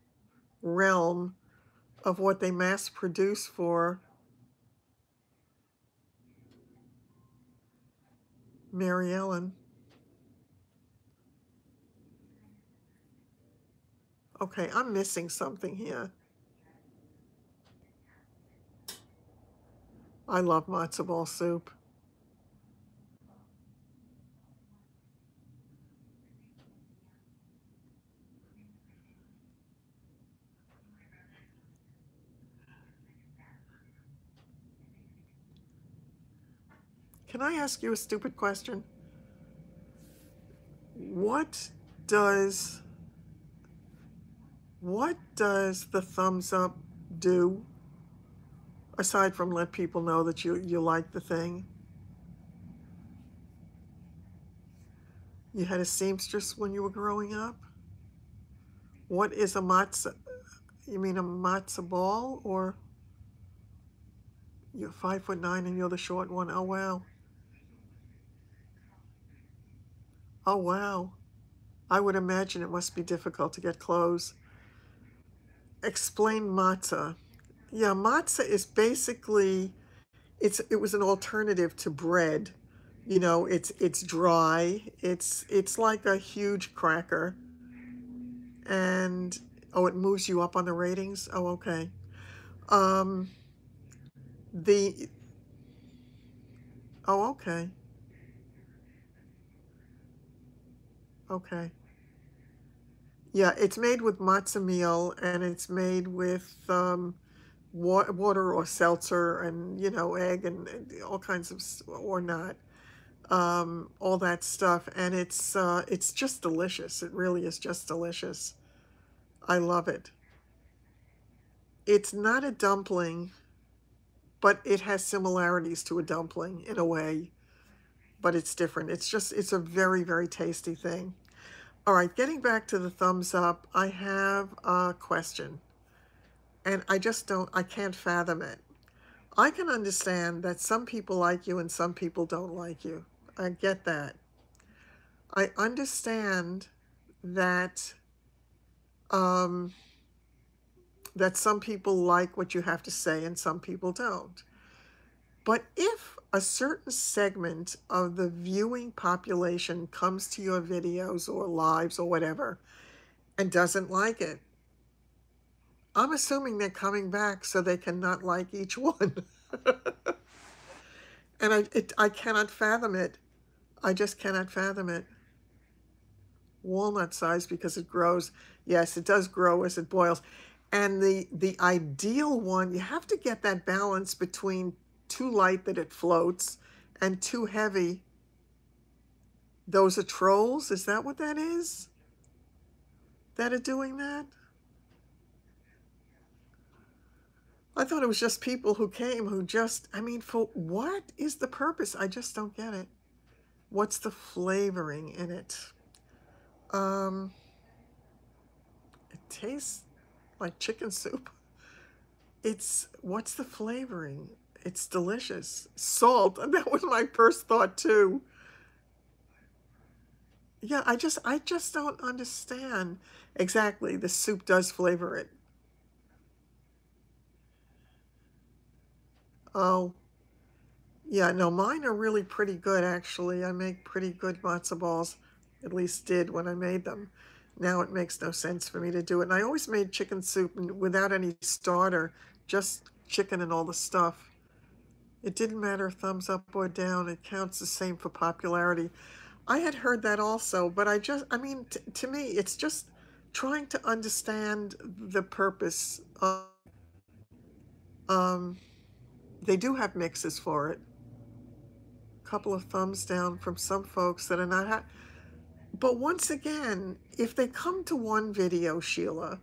realm of what they mass produce for, Mary Ellen. Okay, I'm missing something here. I love matzo ball soup. Can I ask you a stupid question? What does what does the thumbs up do aside from let people know that you like the thing? You had a seamstress when you were growing up? What is a matzo? You mean a matzo ball or You're 5'9" and you're the short one. Oh, wow. Oh, wow. I would imagine it must be difficult to get clothes. Explain matzah. Yeah, matzah is basically, it was an alternative to bread. You know, it's dry. It's like a huge cracker. And oh, it moves you up on the ratings. Oh, okay. Um, the oh, okay, okay. Yeah, it's made with matzo meal, and it's made with water or seltzer, and you know, egg and all kinds of or not, all that stuff, and it's just delicious. It really is just delicious. I love it. It's not a dumpling, but it has similarities to a dumpling in a way, but it's different. It's a very, very tasty thing. All right, getting back to the thumbs up, I have a question, and I can't fathom it. I can understand that some people like you and some people don't like you. I get that. I understand that um, that some people like what you have to say and some people don't. But if a certain segment of the viewing population comes to your videos or lives or whatever and doesn't like it, I'm assuming they're coming back so they can not like each one. And I cannot fathom it. I just cannot fathom it. Walnut size because it grows. Yes, it does grow as it boils. And the ideal one, you have to get that balance between too light that it floats and too heavy. Those are trolls? Is that what that is? That are doing that? I thought it was just people who came who just, I mean, for what is the purpose? I just don't get it. What's the flavoring in it? Um, it tastes like chicken soup. What's the flavoring? It's delicious. Salt, and that was my first thought too. Yeah, I just don't understand. Exactly, the soup does flavor it. Oh, yeah, no, mine are really pretty good actually. I make pretty good matzo balls, at least did when I made them. Now it makes no sense for me to do it. And I always made chicken soup without any starter, just chicken and all the stuff. It didn't matter thumbs up or down, it counts the same for popularity. I had heard that also, but I mean, to me, it's just trying to understand the purpose of, um, they do have mixes for it. A couple of thumbs down from some folks that are not, but once again, if they come to one video, Sheila,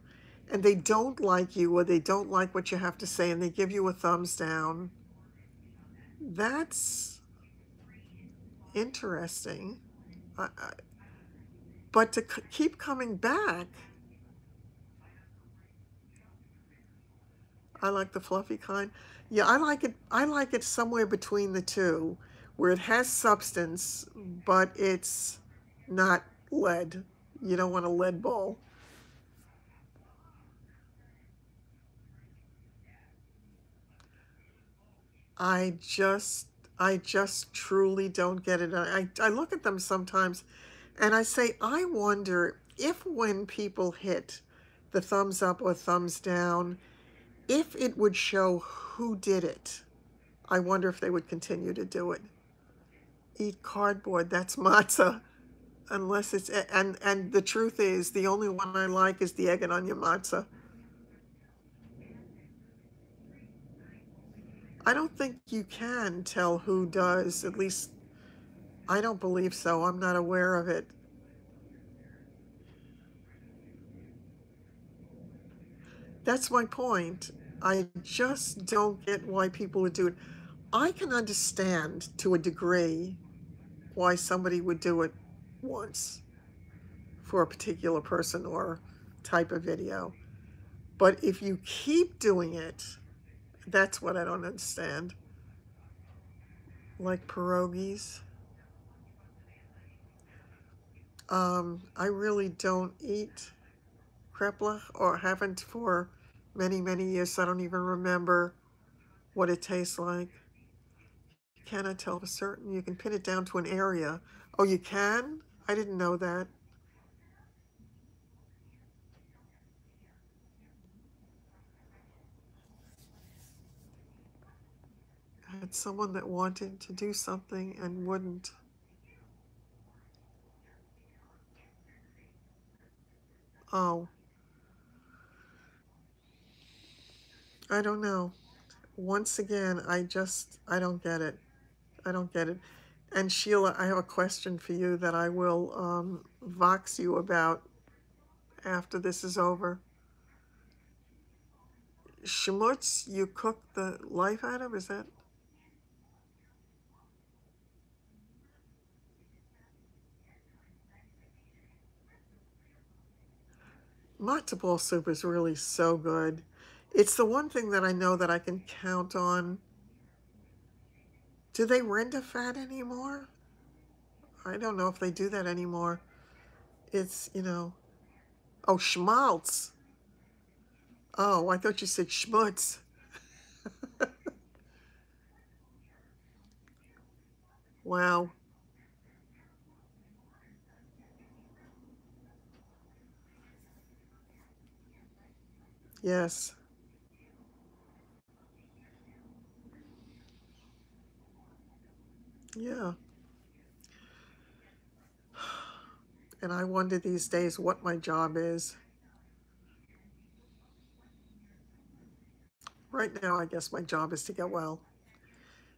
and they don't like you or they don't like what you have to say and they give you a thumbs down, that's interesting. But to keep coming back, I like the fluffy kind. Yeah, I like it. I like it somewhere between the two, where it has substance, but it's not lead. You don't want a lead ball. I just, I just truly don't get it. I look at them sometimes and I say, I wonder if when people hit the thumbs up or thumbs down, if it would show who did it. I wonder if they would continue to do it. Eat cardboard, that's matzah. Unless it's, and the truth is, the only one I like is the egg and onion matzah. I don't think you can tell who does, at least I don't believe so. I'm not aware of it. That's my point. I just don't get why people would do it. I can understand to a degree why somebody would do it once for a particular person or type of video. But if you keep doing it, That's what I don't understand. Like pierogies. I really don't eat kreplach, or haven't for many, many years. So I don't even remember what it tastes like. You cannot tell for certain. You can pin it down to an area. Oh, you can? I didn't know that. I had someone that wanted to do something and wouldn't. Oh, I don't know. Once again, I don't get it. I don't get it. And Sheila, I have a question for you that I will vox you about after this is over. Schmutz, you cook the life out of? Is that? Matzo ball soup is really so good. It's the one thing that I know that I can count on. Do they render fat anymore? I don't know if they do that anymore. It's, oh, schmaltz. Oh, I thought you said schmutz. Wow. Yes. Yeah. And I wonder these days what my job is. Right now, I guess my job is to get well.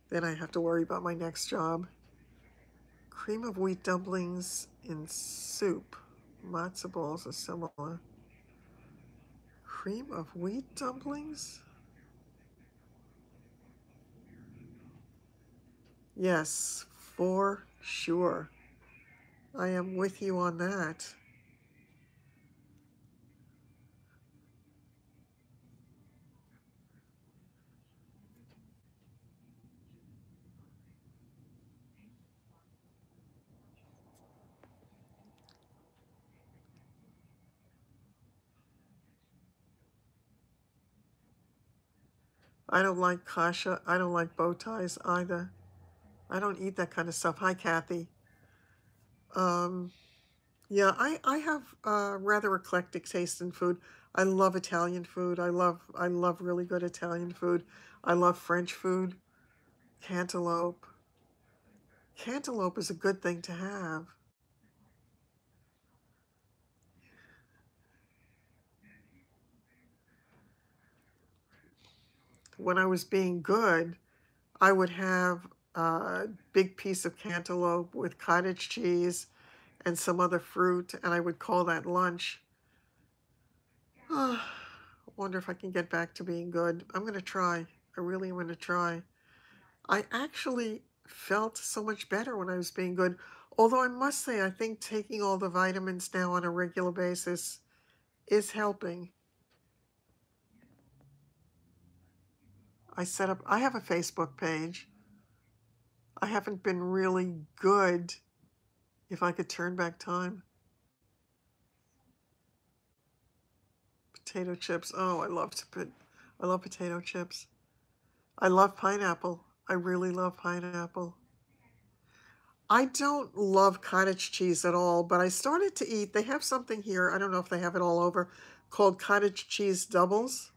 Then I have to worry about my next job. Cream of wheat dumplings in soup. Matzo balls are similar. Cream of wheat dumplings? Yes, for sure. I am with you on that. I don't like kasha. I don't like bow ties either. I don't eat that kind of stuff. Hi, Kathy. Um, yeah, I have rather eclectic taste in food. I love Italian food. I love really good Italian food. I love French food. Cantaloupe. Cantaloupe is a good thing to have. When I was being good, I would have a big piece of cantaloupe with cottage cheese and some other fruit, and I would call that lunch. Ah, wonder if I can get back to being good. I'm going to try. I really am going to try. I actually felt so much better when I was being good. Although I must say, I think taking all the vitamins now on a regular basis is helping. I have a Facebook page. I haven't been really good. If I could turn back time. Potato chips. Oh, I love potato chips. I love pineapple. I really love pineapple. I don't love cottage cheese at all, but I started to eat. They have something here. I don't know if they have it all over, called cottage cheese doubles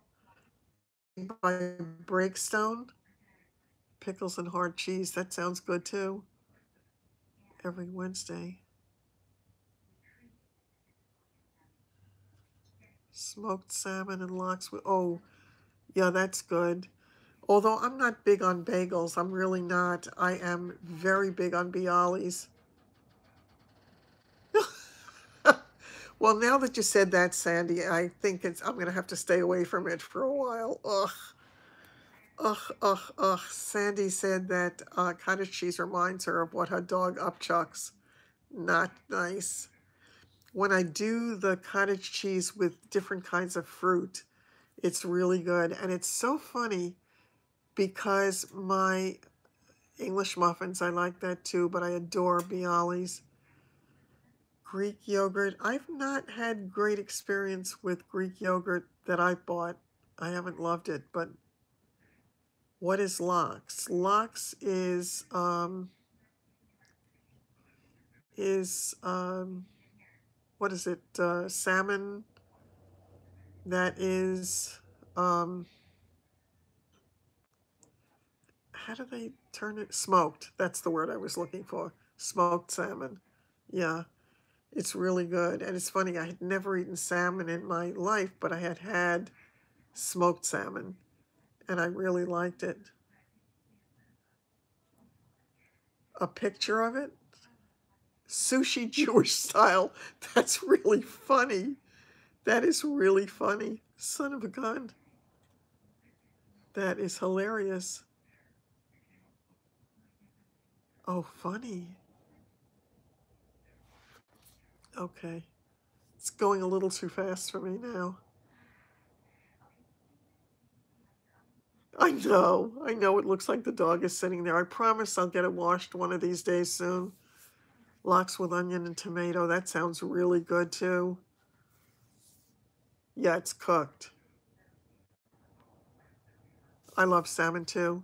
by Breakstone. Pickles and hard cheese. That sounds good too. Every Wednesday. Smoked salmon and lox. Oh, yeah, that's good. Although I'm not big on bagels, I'm really not. I am very big on Bialys. Well, now that you said that, Sandy, I think I'm going to have to stay away from it for a while. Ugh, ugh, ugh, ugh. Sandy said that cottage cheese reminds her of what her dog upchucks. Not nice. When I do the cottage cheese with different kinds of fruit, it's really good. And it's so funny. because my English muffins, I like that too, but I adore Bialys. Greek yogurt. I've not had great experience with Greek yogurt that I bought. I haven't loved it, but what is lox? Lox is what is it? Salmon that is, how do they turn it? Smoked. That's the word I was looking for. Smoked salmon. Yeah, it's really good. And it's funny, I had never eaten salmon in my life, but I had had smoked salmon, and I really liked it. A picture of it? Sushi Jewish style. That's really funny. That is really funny. Son of a gun. That is hilarious. Oh, funny. Okay. It's going a little too fast for me now. I know it looks like the dog is sitting there. I promise I'll get it washed one of these days soon. Lox with onion and tomato. That sounds really good too. Yeah, it's cooked. I love salmon too.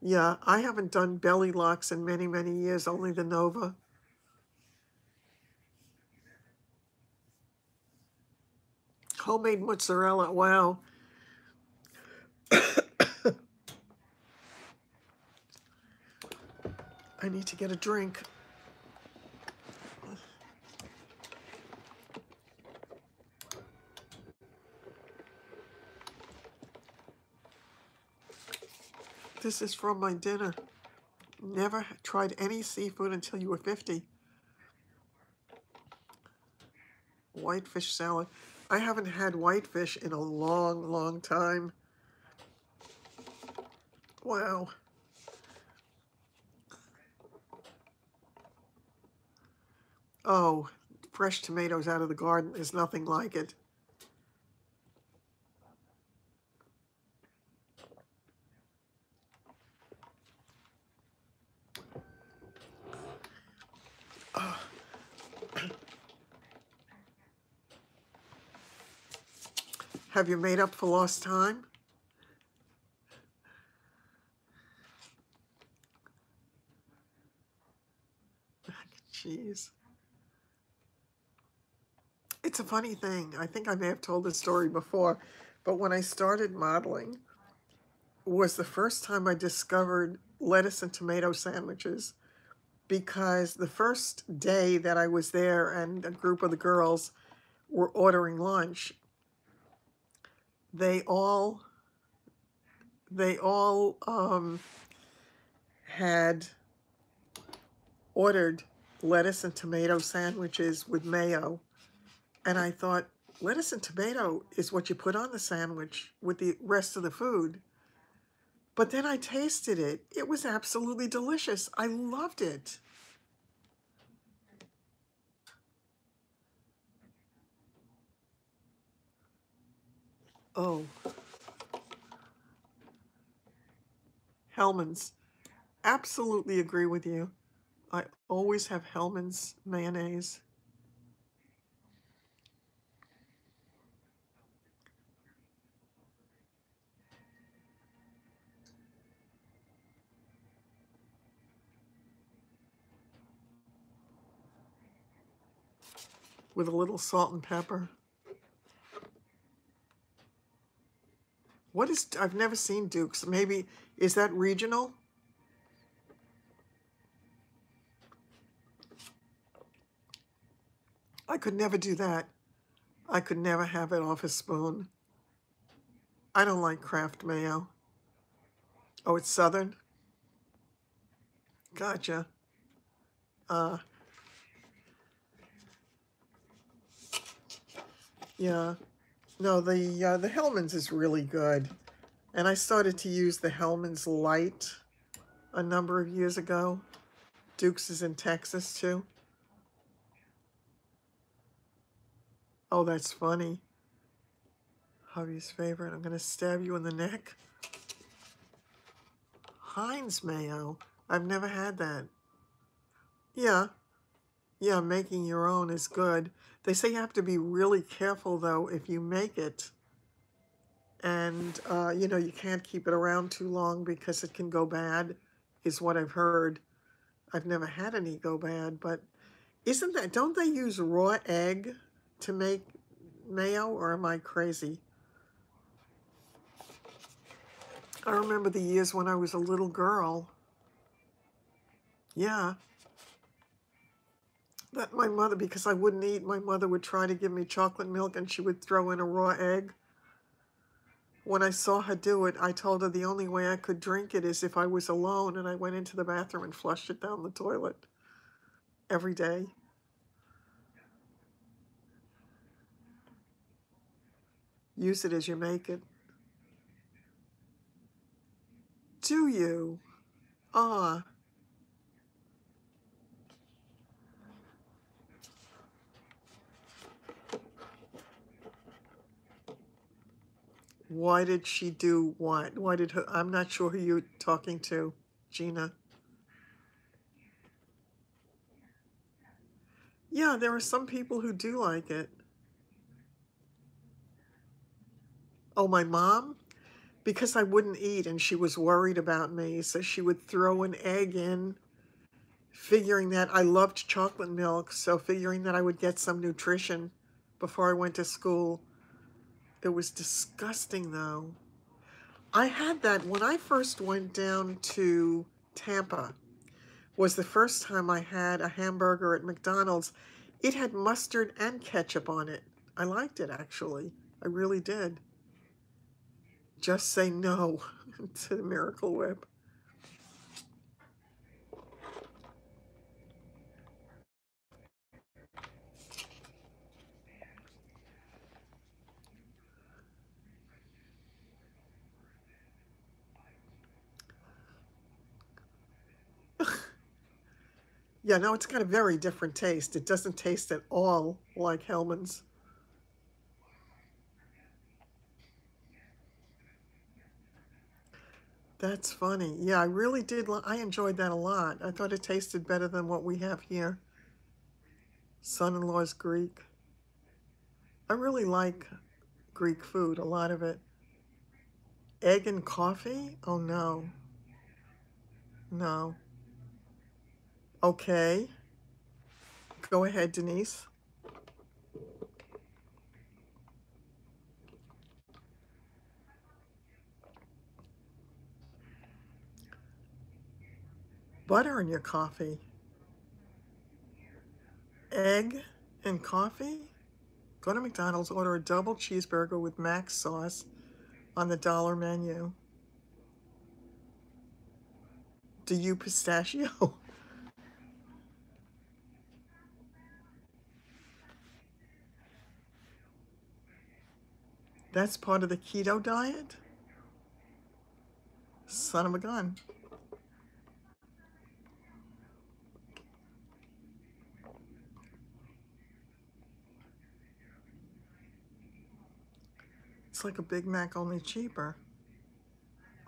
Yeah, I haven't done belly lox in many, many years, only the Nova. Homemade mozzarella, wow. I need to get a drink. This is from my dinner. Never tried any seafood until you were 50. Whitefish salad. I haven't had whitefish in a long, long time. Wow. Oh, fresh tomatoes out of the garden is nothing like it. Have you made up for lost time? Jeez. It's a funny thing. I think I may have told this story before, but when I started modeling was the first time I discovered lettuce and tomato sandwiches, because the first day that I was there and a group of the girls were ordering lunch, they all had ordered lettuce and tomato sandwiches with mayo. And I thought, lettuce and tomato is what you put on the sandwich with the rest of the food. But then I tasted it. It was absolutely delicious. I loved it. Oh. Hellmann's. Absolutely agree with you. I always have Hellmann's mayonnaise. With a little salt and pepper. What is, I've never seen Duke's. Maybe, is that regional? I could never do that. I could never have it off a spoon. I don't like Kraft mayo. Oh, it's Southern? Gotcha. Yeah. No, the Hellmann's is really good. And I started to use the Hellmann's Light a number of years ago. Duke's is in Texas, too. Oh, that's funny. Hubby's favorite. I'm going to stab you in the neck. Heinz mayo. I've never had that. Yeah. Yeah, making your own is good. They say you have to be really careful, though, if you make it. And, you know, you can't keep it around too long because it can go bad, is what I've heard. I've never had any go bad, but don't they use raw egg to make mayo, or am I crazy? I remember the years when I was a little girl. Yeah. That my mother, because I wouldn't eat, my mother would try to give me chocolate milk and she would throw in a raw egg. When I saw her do it, I told her the only way I could drink it is if I was alone, and I went into the bathroom and flushed it down the toilet every day. Use it as you make it. Do you? Ah. Why did she do what? Why did her? I'm not sure who you're talking to, Gina. Yeah, there are some people who do like it. Oh, my mom? Because I wouldn't eat and she was worried about me, so she would throw an egg in, figuring that I loved chocolate milk, so figuring that I would get some nutrition before I went to school. It was disgusting, though. I had that when I first went down to Tampa. Was the first time I had a hamburger at McDonald's. It had mustard and ketchup on it. I liked it, actually. I really did. Just say no to the Miracle Whip. Yeah, no, it's got a very different taste. It doesn't taste at all like Hellmann's. That's funny. Yeah, I really did. I enjoyed that a lot. I thought it tasted better than what we have here. Son-in-law's Greek. I really like Greek food, a lot of it. Egg and coffee? Oh, no. No. Okay. Go ahead, Denise. Butter in your coffee. Egg and coffee? Go to McDonald's, order a double cheeseburger with mac sauce on the dollar menu. Do you pistachio? That's part of the keto diet? Son of a gun. It's like a Big Mac, only cheaper.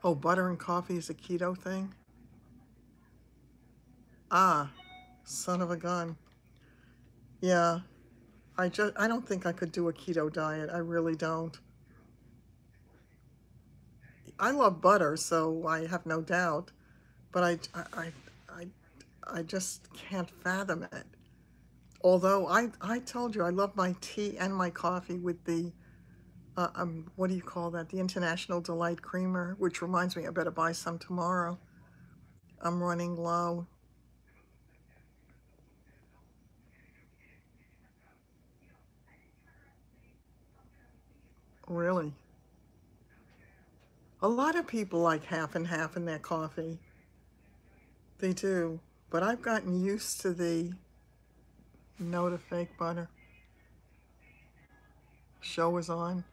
Oh, butter and coffee is a keto thing? Ah, son of a gun. Yeah, I don't think I could do a keto diet. I really don't. I love butter, so I have no doubt, but I, I just can't fathom it. Although I told you I love my tea and my coffee with the, what do you call that? The International Delight Creamer, which reminds me I better buy some tomorrow. I'm running low. Really. A lot of people like half and half in their coffee. They do. But I've gotten used to the no to fake butter. Show is on.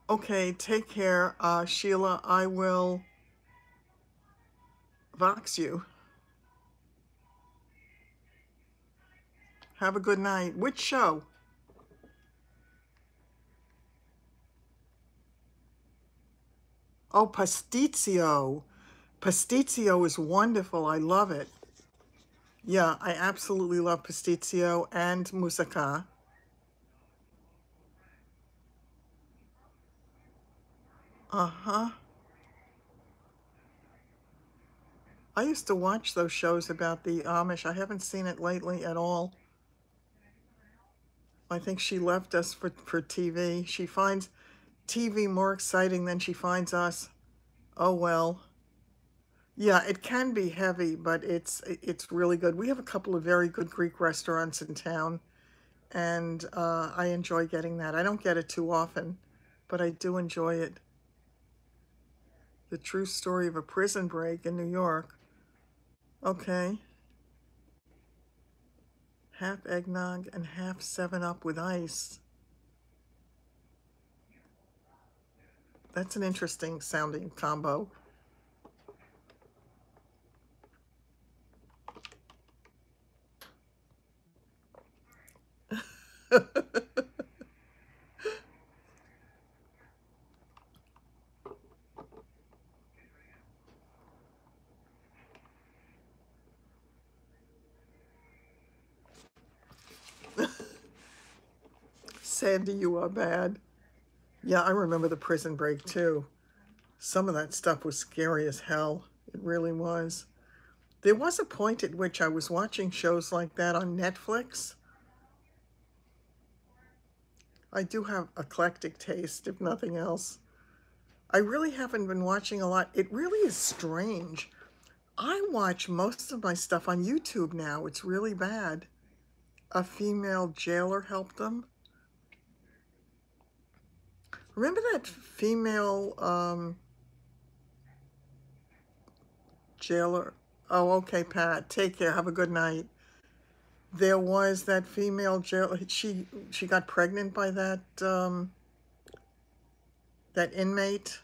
Okay, take care, Sheila. I will vox you. Have a good night. Which show? Oh, pasticcio. Pasticcio is wonderful. I love it. Yeah, I absolutely love pasticcio and moussaka. Uh-huh. I used to watch those shows about the Amish. I haven't seen it lately at all. I think she left us for TV. She finds TV more exciting than she finds us. Oh well. Yeah, it can be heavy, but it's really good. We have a couple of very good Greek restaurants in town, and I enjoy getting that. I don't get it too often, but I do enjoy it. The true story of a prison break in New York. Okay. Half eggnog and half 7-Up with ice. That's an interesting sounding combo. Sandy, you are bad. Yeah, I remember the prison break too. Some of that stuff was scary as hell. It really was. There was a point at which I was watching shows like that on Netflix. I do have eclectic taste, if nothing else. I really haven't been watching a lot. It really is strange. I watch most of my stuff on YouTube now. It's really bad. A female jailer helped them. Remember that female jailer? Oh, okay, Pat. Take care. Have a good night. There was that female jailer. She got pregnant by that inmate.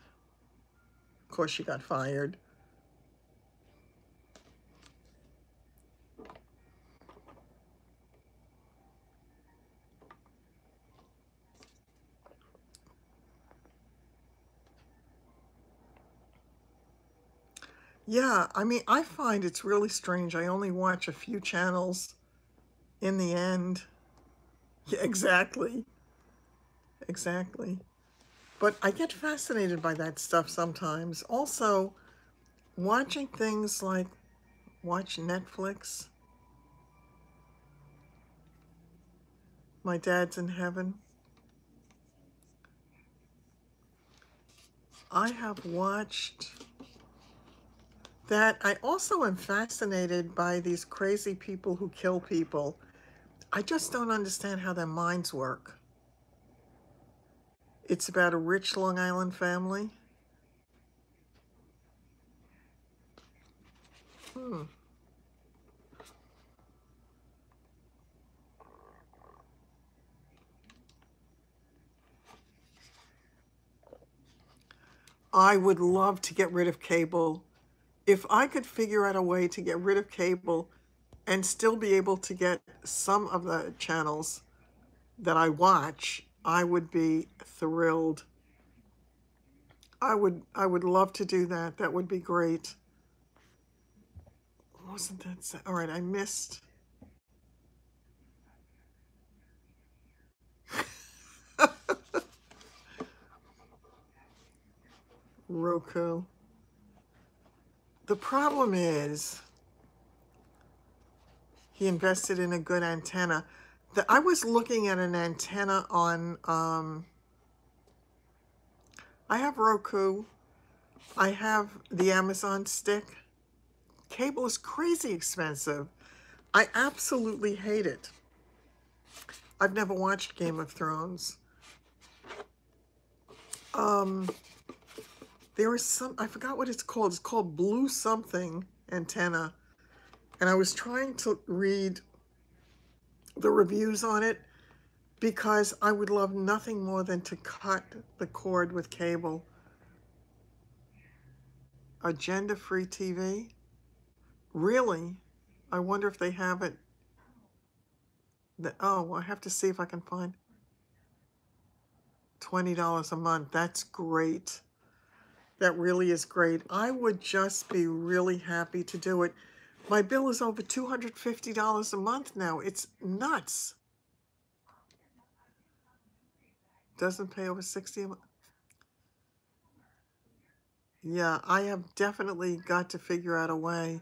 Of course, she got fired. Yeah, I mean, I find it's really strange. I only watch a few channels in the end. Yeah, exactly. Exactly. But I get fascinated by that stuff sometimes. Also, watching things like watch Netflix. My Dad's in Heaven. I have watched that. I also am fascinated by these crazy people who kill people. I just don't understand how their minds work. It's about a rich Long Island family. Hmm. I would love to get rid of cable. If I could figure out a way to get rid of cable and still be able to get some of the channels that I watch, I would be thrilled. I would love to do that. That would be great. Wasn't that sad? All right, I missed Roku. The problem is he invested in a good antenna. I was looking at an antenna on, I have Roku. I have the Amazon stick. Cable is crazy expensive. I absolutely hate it. I've never watched Game of Thrones. Um, there is some, I forgot what it's called. It's called Blue something antenna. And I was trying to read the reviews on it because I would love nothing more than to cut the cord with cable. Agenda-free TV? Really? I wonder if they have it. Oh, I have to see if I can find $20 a month. That's great. That really is great. I would just be really happy to do it. My bill is over $250 a month now. It's nuts. Doesn't pay over 60 a month. Yeah, I have definitely got to figure out a way.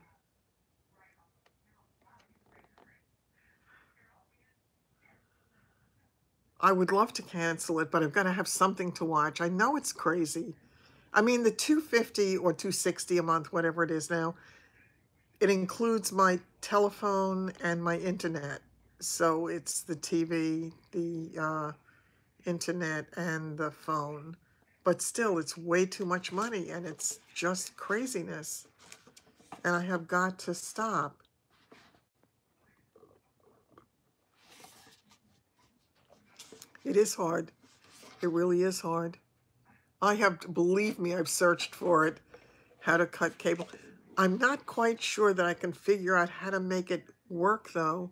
I would love to cancel it, but I've got to have something to watch. I know it's crazy. I mean, the $250 or $260 a month, whatever it is now, it includes my telephone and my internet. So it's the TV, the internet, and the phone. But still, it's way too much money, and it's just craziness. And I have got to stop. It is hard. It really is hard. I have, believe me, I've searched for it, how to cut cable. I'm not quite sure that I can figure out how to make it work, though.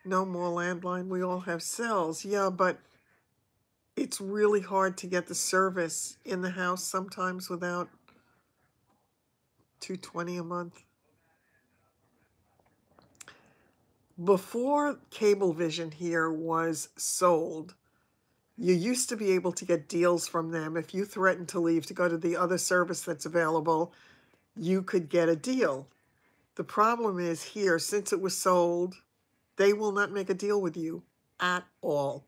No more landline, we all have cells. Yeah, but it's really hard to get the service in the house sometimes without $220 a month. Before Cablevision here was sold, you used to be able to get deals from them. If you threatened to leave to go to the other service that's available, you could get a deal. The problem is here, since it was sold, they will not make a deal with you at all.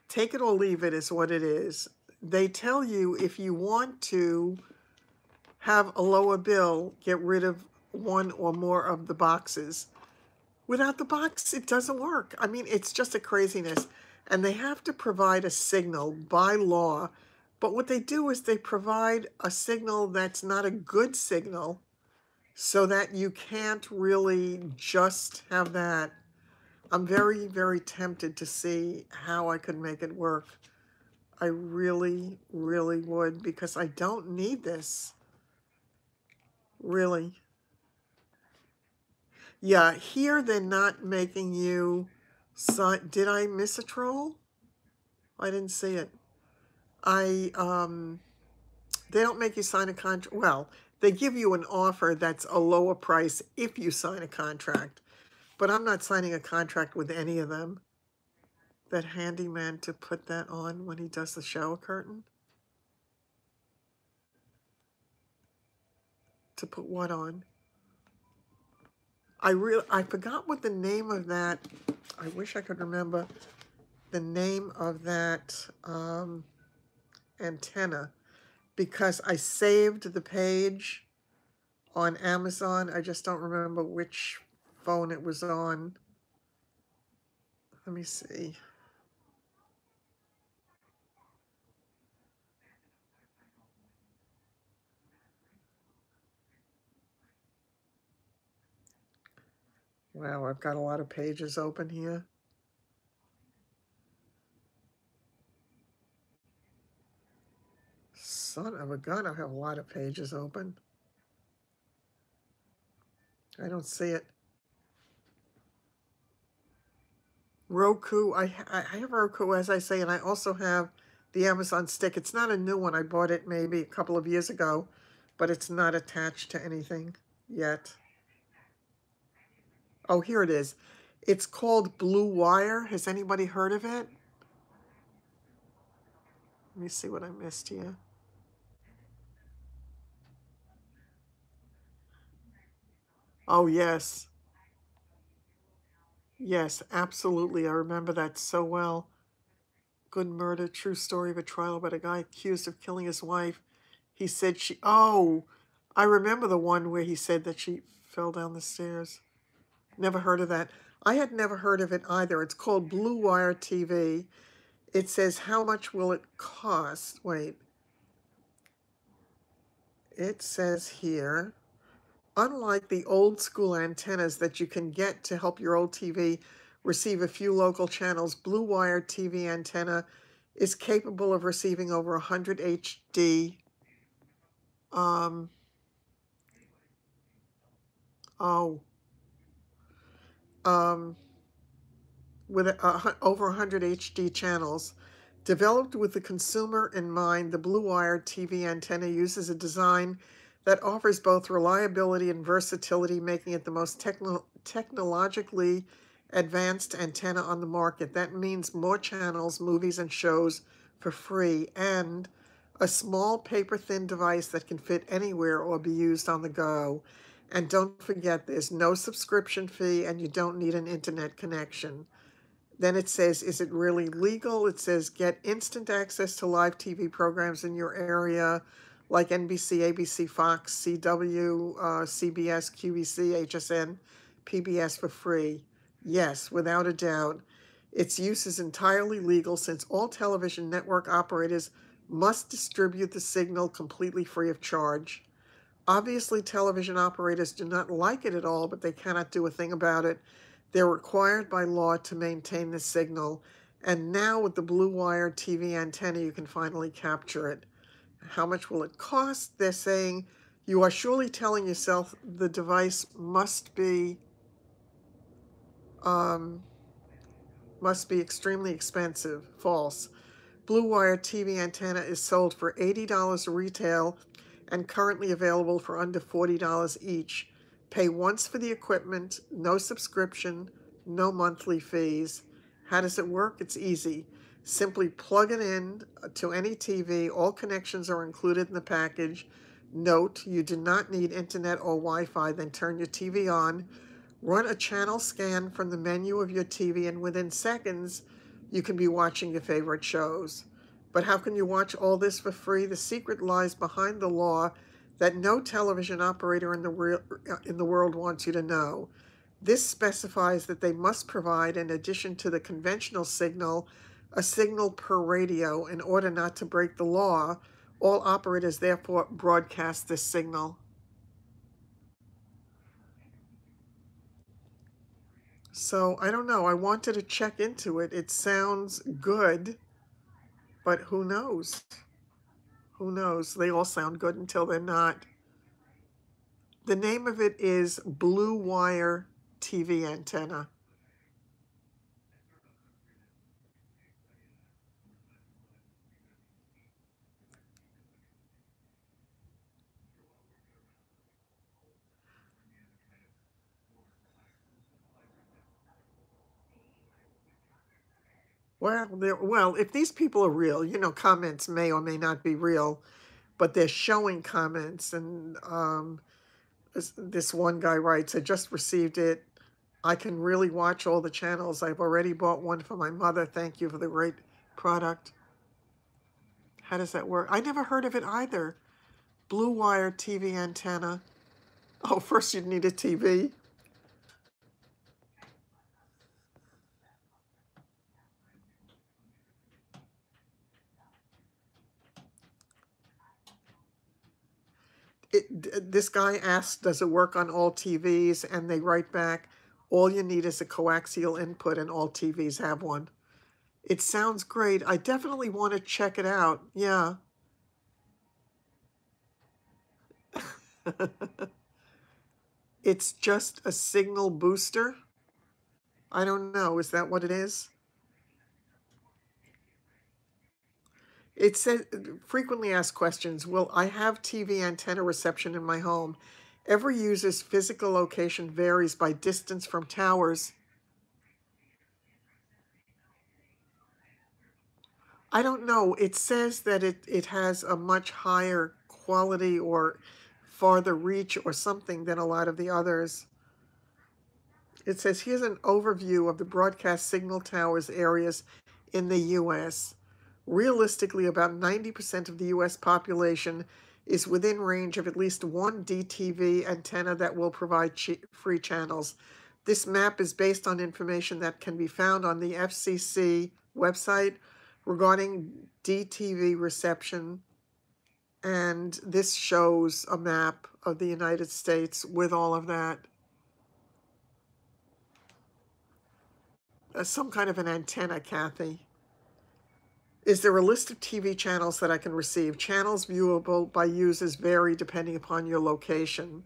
Take it or leave it is what it is. They tell you if you want to have a lower bill, get rid of one or more of the boxes. Without the box, it doesn't work. I mean, it's just a craziness. And they have to provide a signal by law. But what they do is they provide a signal that's not a good signal so that you can't really just have that. I'm very, very tempted to see how I could make it work. I really, really would, because I don't need this. Really. Yeah, here they're not making you sign. Did I miss a troll? I didn't see it. They don't make you sign a contract. Well, they give you an offer that's a lower price if you sign a contract. But I'm not signing a contract with any of them. That handyman to put that on when he does the shower curtain? To put what on? I forgot what the name of that, I wish I could remember the name of that antenna, because I saved the page on Amazon. I just don't remember which phone it was on. Let me see. Wow, I've got a lot of pages open here. Son of a gun, I have a lot of pages open. I don't see it. Roku, I have Roku, as I say, and I also have the Amazon Stick. It's not a new one. I bought it maybe a couple of years ago, but it's not attached to anything yet. Oh, here it is. It's called Blue Wire. Has anybody heard of it? Let me see what I missed here. Oh, yes. Yes, absolutely. I remember that so well. Good Murder, True Story of a Trial about a guy accused of killing his wife. He said oh, I remember the one where he said that she fell down the stairs. Never heard of that. I had never heard of it either. It's called Blue Wire TV. It says, how much will it cost? Wait. It says here, unlike the old school antennas that you can get to help your old TV receive a few local channels, Blue Wire TV antenna is capable of receiving over 100 HD. With over 100 HD channels. Developed with the consumer in mind, the Blue Wire TV antenna uses a design that offers both reliability and versatility, making it the most technologically advanced antenna on the market. That means more channels, movies, and shows for free, and a small paper-thin device that can fit anywhere or be used on the go. And don't forget, there's no subscription fee, and you don't need an internet connection. Then it says, is it really legal? It says, get instant access to live TV programs in your area, like NBC, ABC, Fox, CW, CBS, QVC, HSN, PBS for free. Yes, without a doubt. Its use is entirely legal since all television network operators must distribute the signal completely free of charge. Obviously, television operators do not like it at all, but they cannot do a thing about it. They're required by law to maintain the signal, and now with the Blue Wire TV antenna, you can finally capture it. How much will it cost? They're saying you are surely telling yourself the device must be extremely expensive. False. Blue Wire TV antenna is sold for $80 retail and currently available for under $40 each. Pay once for the equipment, no subscription, no monthly fees. How does it work? It's easy. Simply plug it in to any TV. All connections are included in the package. Note, you do not need internet or Wi-Fi. Then turn your TV on. Run a channel scan from the menu of your TV, and within seconds, you can be watching your favorite shows. But how can you watch all this for free? The secret lies behind the law that no television operator in the world wants you to know. This specifies that they must provide, in addition to the conventional signal, a signal per radio. In order not to break the law, all operators therefore broadcast this signal. So I don't know. I wanted to check into it. It sounds good, but who knows? Who knows? They all sound good until they're not. The name of it is Blue Wire TV antenna. Well, if these people are real, comments may or may not be real, but they're showing comments. And this one guy writes, I just received it. I can really watch all the channels. I've already bought one for my mother. Thank you for the great product. How does that work? I never heard of it either. Blue Wire TV antenna. Oh, first you'd need a TV. This guy asked, does it work on all TVs? And they write back, all you need is a coaxial input, and all TVs have one. It sounds great. I definitely want to check it out. Yeah. It's just a signal booster. I don't know. Is that what it is? It says, frequently asked questions. Will I have TV antenna reception in my home? Every user's physical location varies by distance from towers. I don't know. It says that it has a much higher quality or farther reach or something than a lot of the others. It says, here's an overview of the broadcast signal towers areas in the U.S. Realistically, about 90% of the U.S. population is within range of at least one DTV antenna that will provide free channels. This map is based on information that can be found on the FCC website regarding DTV reception, and this shows a map of the United States with all of that. Some kind of an antenna, Kathy. Is there a list of TV channels that I can receive? Channels viewable by users vary depending upon your location.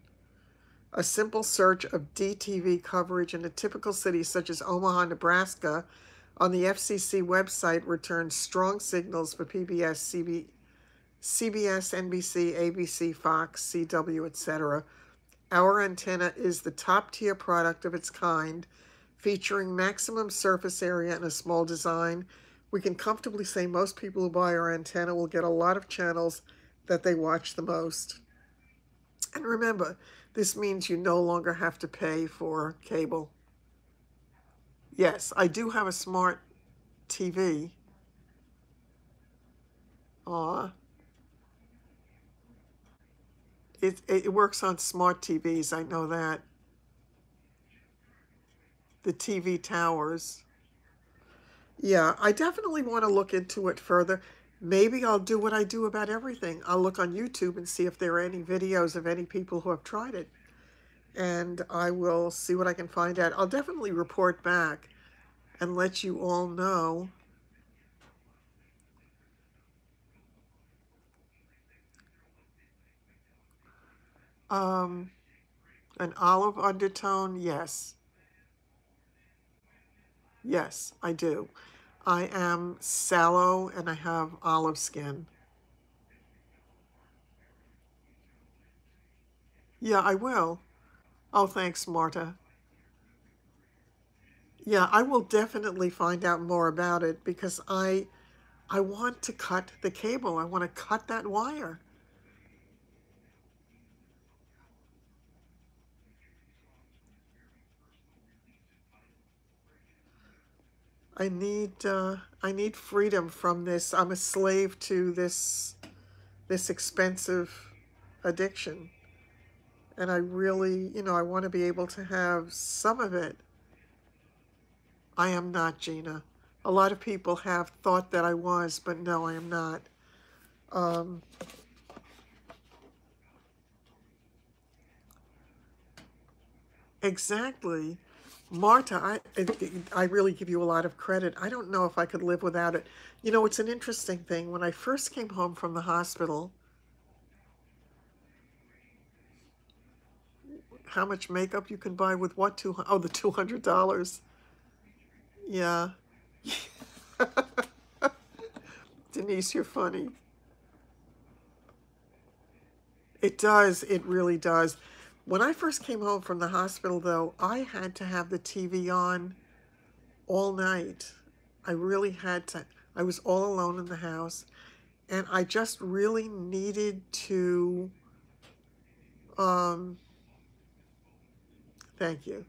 A simple search of DTV coverage in a typical city such as Omaha, Nebraska, on the FCC website returns strong signals for PBS, CBS, NBC, ABC, Fox, CW, etc. Our antenna is the top-tier product of its kind, featuring maximum surface area and a small design. We can comfortably say most people who buy our antenna will get a lot of channels that they watch the most. And remember, this means you no longer have to pay for cable. Yes, I do have a smart TV. Aw. It works on smart TVs, I know that. The TV towers. Yeah, I definitely want to look into it further. Maybe I'll do what I do about everything. I'll look on YouTube and see if there are any videos of any people who have tried it. And I will see what I can find out. I'll definitely report back and let you all know. An olive undertone, yes. Yes, I do. I am sallow and I have olive skin. Yeah, I will. Oh, thanks, Marta. Yeah, I will definitely find out more about it because I want to cut the cable. I want to cut that wire. I need freedom from this. I'm a slave to this expensive addiction. And I really, I want to be able to have some of it. I am not, Gina. A lot of people have thought that I was, but no, I am not. Um, exactly. Marta, I really give you a lot of credit. I don't know if I could live without it. It's an interesting thing. When I first came home from the hospital, how much makeup you can buy with what? Oh, the $200. Yeah. Denise, you're funny. It does. It really does. When I first came home from the hospital, though, I had to have the TV on all night. I really had to. I was all alone in the house, and I just really needed to, um, thank you.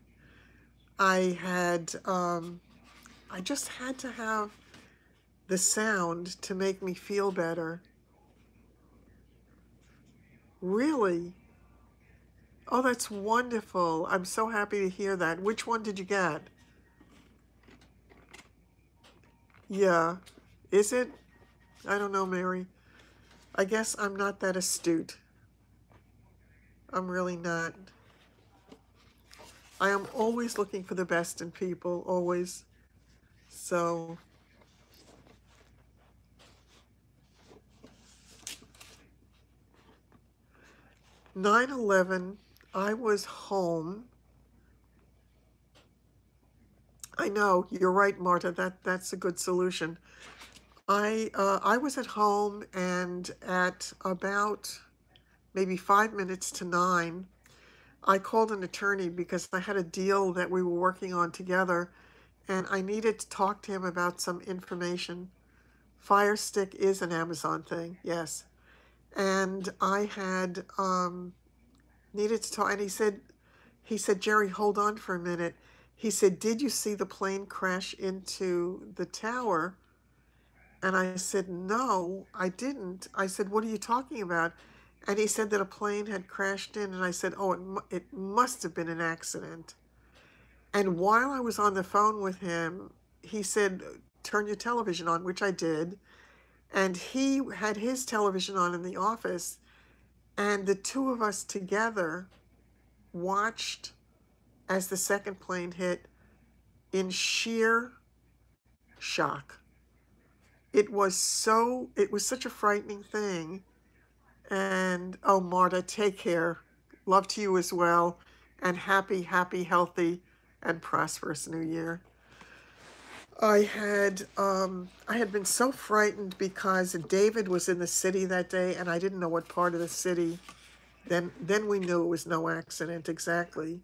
I just had to have the sound to make me feel better. Really? Oh, that's wonderful. I'm so happy to hear that. Which one did you get? Yeah. Is it? I don't know, Mary. I guess I'm not that astute. I'm really not. I am always looking for the best in people, always. So, 9/11, I was home. I know, you're right, Marta. That's a good solution. I was at home, and at about maybe 5 minutes to 9, I called an attorney because I had a deal that we were working on together, and I needed to talk to him about some information. Fire Stick is an Amazon thing, yes. And I had needed to talk, and he said, Jerry, hold on for a minute. He said, did you see the plane crash into the tower? And I said, no, I didn't. I said, what are you talking about? And he said that a plane had crashed in, and I said, oh, it must have been an accident. And while I was on the phone with him, he said, turn your television on, which I did. And he had his television on in the office, and the two of us together watched as the second plane hit in sheer shock. It was such a frightening thing. And oh, Marta, take care. Love to you as well. And happy, healthy, and prosperous New Year. I had been so frightened because David was in the city that day, and I didn't know what part of the city. Then we knew it was no accident exactly,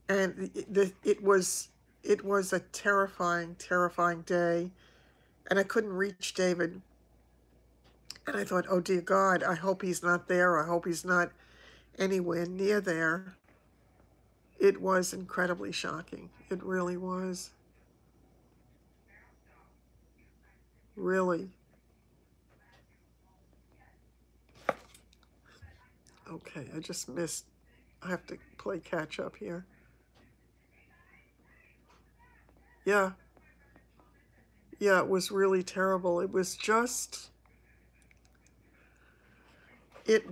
and it was a terrifying, terrifying day, and I couldn't reach David, and I thought, oh dear God, I hope he's not there. I hope he's not anywhere near there. It was incredibly shocking. It really was. Really. Okay, I just missed. I have to play catch up here. Yeah, yeah, it was really terrible. It was, it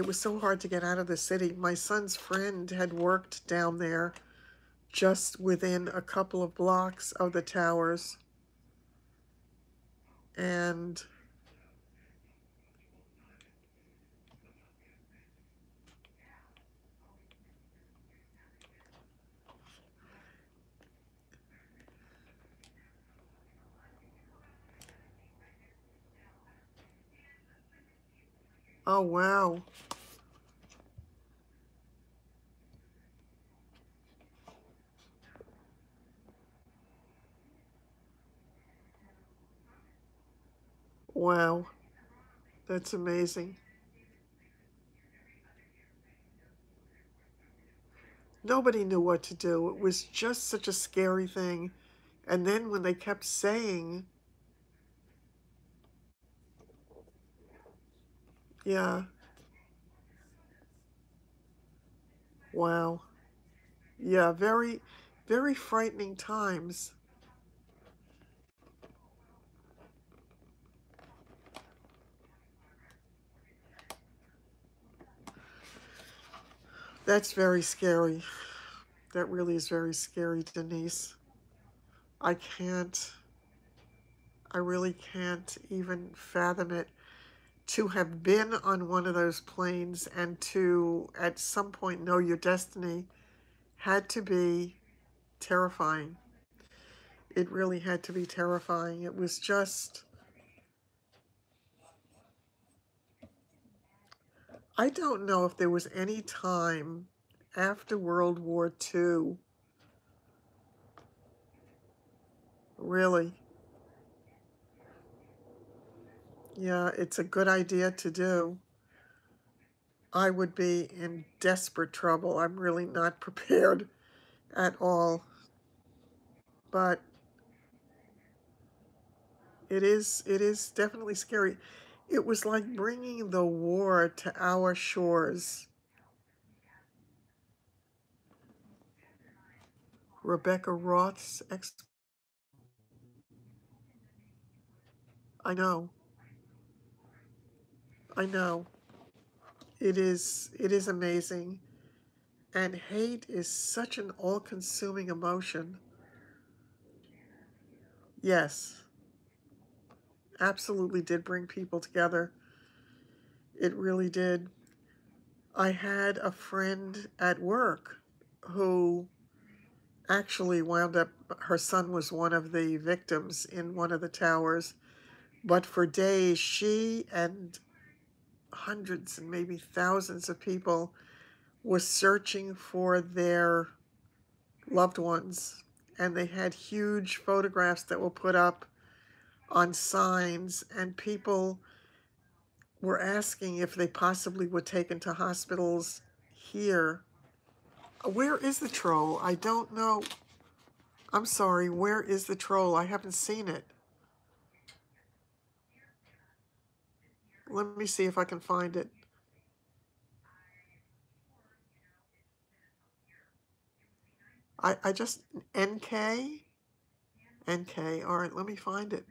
was so hard to get out of the city. My son's friend had worked down there just within a couple of blocks of the towers. And oh, wow. Wow. That's amazing. Nobody knew what to do. It was just such a scary thing. And then when they kept saying, yeah, wow. Yeah, very, very frightening times. That's very scary. That really is very scary, Denise. I can't, I really can't even fathom it. To have been on one of those planes and to, at some point, know your destiny had to be terrifying. It really had to be terrifying. It was just, I don't know if there was any time after World War II, really. Yeah, it's a good idea to do. I would be in desperate trouble. I'm really not prepared at all. But it is definitely scary. It was like bringing the war to our shores. Rebecca Roth's ex. I know. I know. It is amazing. And hate is such an all-consuming emotion. Yes, absolutely did bring people together. It really did. I had a friend at work who actually wound up, her son was one of the victims in one of the towers. But for days, she and hundreds and maybe thousands of people were searching for their loved ones. And they had huge photographs that were put up on signs, and people were asking if they possibly were taken to hospitals here. Where is the troll? I don't know. I'm sorry, where is the troll? I haven't seen it. Let me see if I can find it. I just, NK? NK, all right, let me find it.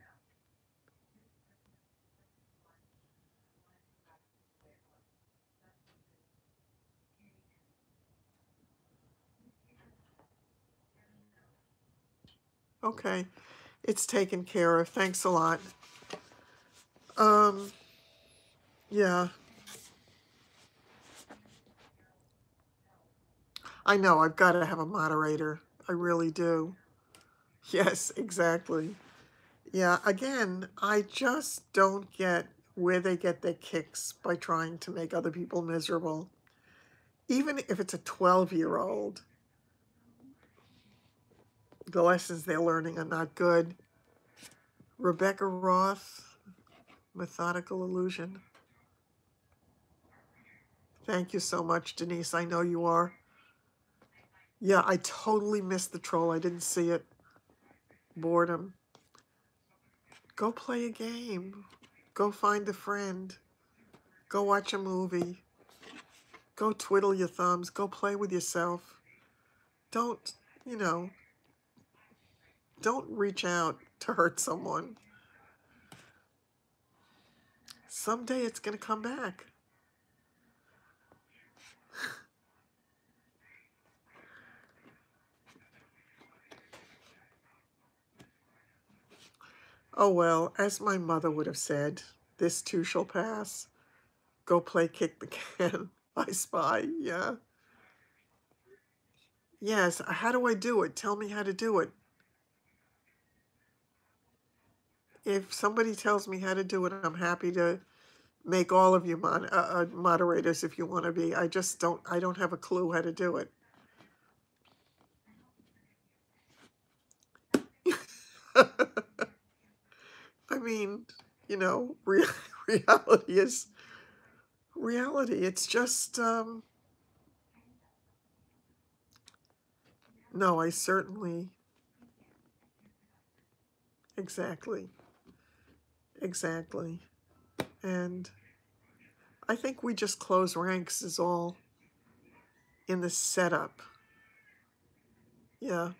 Okay, it's taken care of. Thanks a lot. Um, yeah, I know, I've got to have a moderator. I really do. Yes, exactly. Yeah, again, I just don't get where they get their kicks by trying to make other people miserable. Even if it's a 12-year-old, the lessons they're learning are not good. Rebecca Roth, Methodical Illusion. Thank you so much, Denise. I know you are. Yeah, I totally missed the troll. I didn't see it. Boredom. Go play a game. Go find a friend. Go watch a movie. Go twiddle your thumbs. Go play with yourself. Don't, you know, don't reach out to hurt someone. Someday it's going to come back. Oh well, as my mother would have said, this too shall pass. Go play kick the can. I spy, yeah. Yes, how do I do it? Tell me how to do it. If somebody tells me how to do it, I'm happy to make all of you moderators if you want to be. I don't have a clue how to do it. I mean, you know, reality is reality. It's just, no, I certainly, exactly, exactly. And I think we just close ranks is all in the setup. Yeah.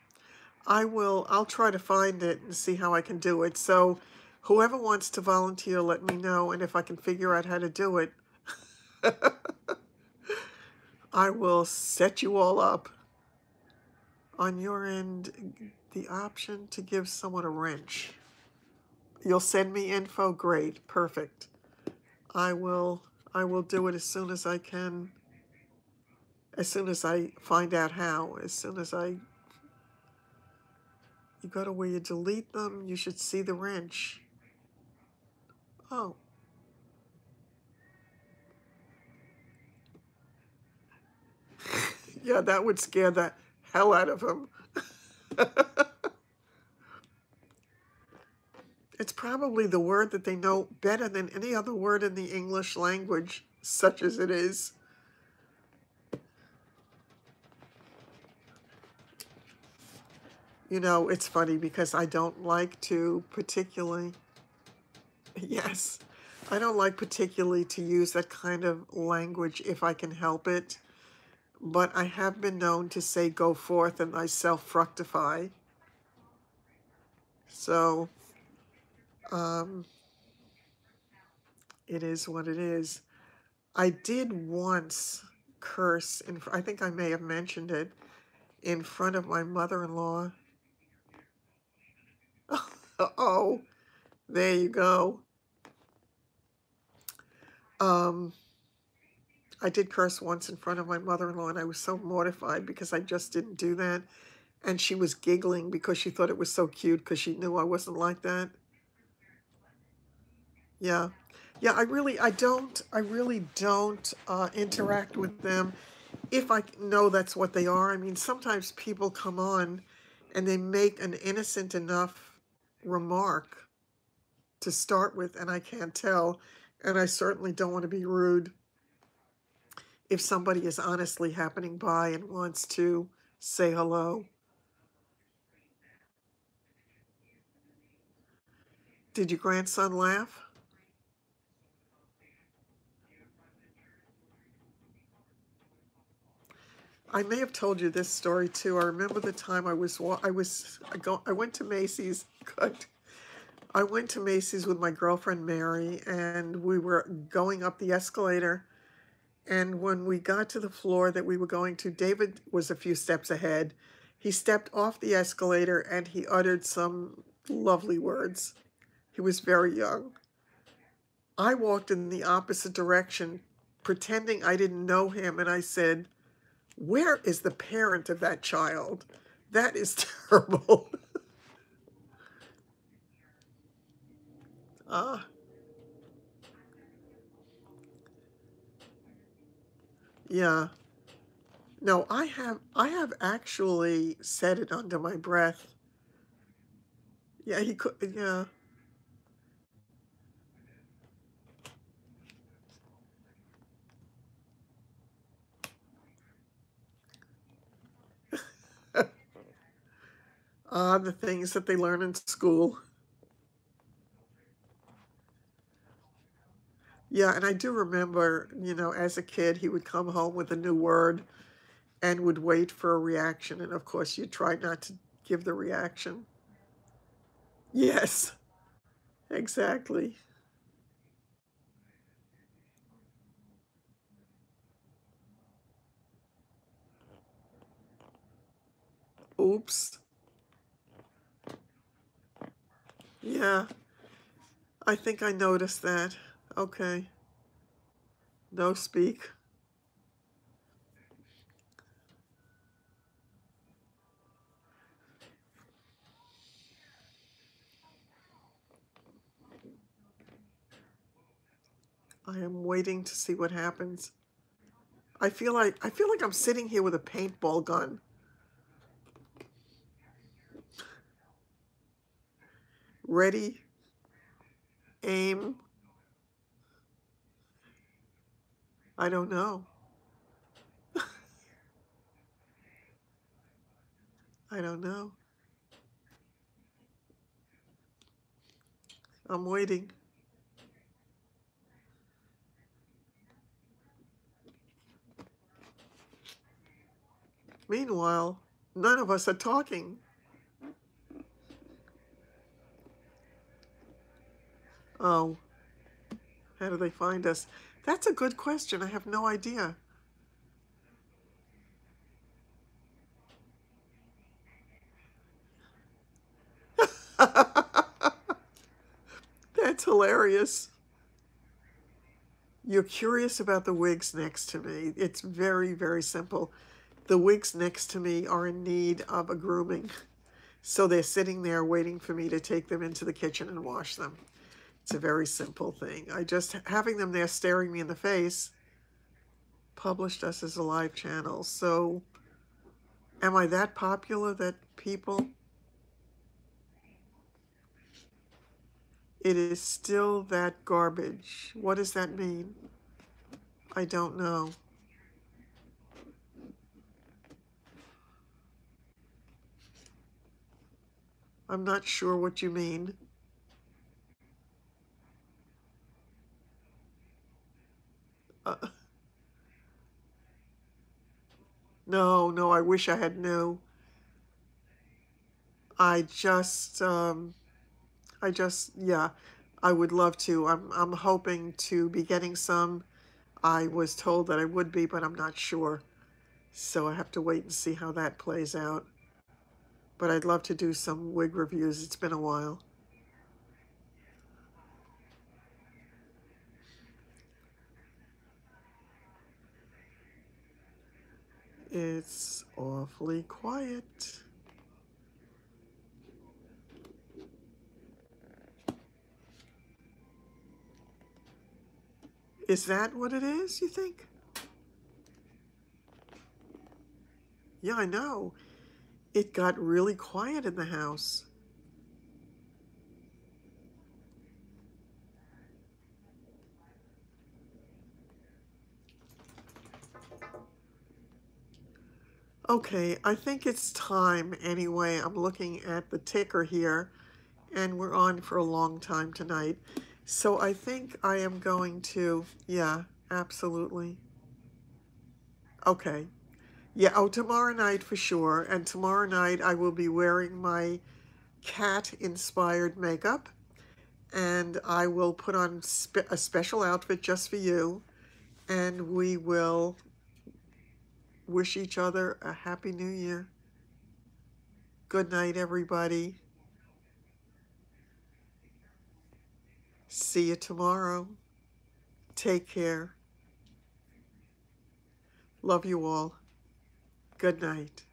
I'll try to find it and see how I can do it. So whoever wants to volunteer, let me know. And if I can figure out how to do it, I will set you all up. On your end, the option to give someone a wrench. You'll send me info? Great. Perfect. I will do it as soon as I can. As soon as I find out how. As soon as you go to where you delete them, you should see the wrench. Oh. Yeah, that would scare the hell out of him. It's probably the word that they know better than any other word in the English language, such as it is. You know, it's funny because I don't like to particularly, yes, I don't like particularly to use that kind of language if I can help it. But I have been known to say, go forth and thyself fructify. So, it is what it is. I did once curse, I think I may have mentioned it, in front of my mother-in-law. Oh, there you go. I did curse once in front of my mother-in-law, and I was so mortified because I just didn't do that. And she was giggling because she thought it was so cute because she knew I wasn't like that. Yeah. Yeah, I really don't interact with them if I know that's what they are. I mean, sometimes people come on and they make an innocent enough remark to start with, and I can't tell. And I certainly don't want to be rude if somebody is honestly happening by and wants to say hello. Did your grandson laugh? I may have told you this story too. I remember the time I went to Macy's. Good. I went to Macy's with my girlfriend Mary, and we were going up the escalator. And when we got to the floor that we were going to, David was a few steps ahead. He stepped off the escalator and he uttered some lovely words. He was very young. I walked in the opposite direction, pretending I didn't know him, and I said, "Where is the parent of that child? That is terrible." Ah, yeah. No, I have actually said it under my breath. Yeah, he could, yeah. Ah, the things that they learn in school. Yeah, and I do remember, as a kid, he would come home with a new word and would wait for a reaction. And of course, you try not to give the reaction. Yes, exactly. Oops. Yeah, I think I noticed that. Okay, no speak. I am waiting to see what happens. I feel like I'm sitting here with a paintball gun. Ready, aim. I don't know. I don't know. I'm waiting. Meanwhile, none of us are talking. Oh, how do they find us? That's a good question. I have no idea. That's hilarious. You're curious about the wigs next to me. It's very, very simple. The wigs next to me are in need of a grooming. So they're sitting there waiting for me to take them into the kitchen and wash them. It's a very simple thing. Having them there staring me in the face published us as a live channel. So am I that popular that people, it is still that garbage? What does that mean? I don't know. I'm not sure what you mean. Uh, no, no, I wish I had knew. I just, yeah, I would love to. I'm hoping to be getting some. I was told that I would be, but I'm not sure. So I have to wait and see how that plays out. But I'd love to do some wig reviews. It's been a while. It's awfully quiet. Is that what it is, you think? Yeah, I know. It got really quiet in the house. Okay, I think it's time anyway. I'm looking at the ticker here, and we're on for a long time tonight. So I think I am going to, yeah, absolutely. Okay. Yeah, oh, tomorrow night for sure. And tomorrow night I will be wearing my cat-inspired makeup, and I will put on a special outfit just for you, and we will wish each other a happy new year. Good night, everybody. See you tomorrow. Take care. Love you all. Good night.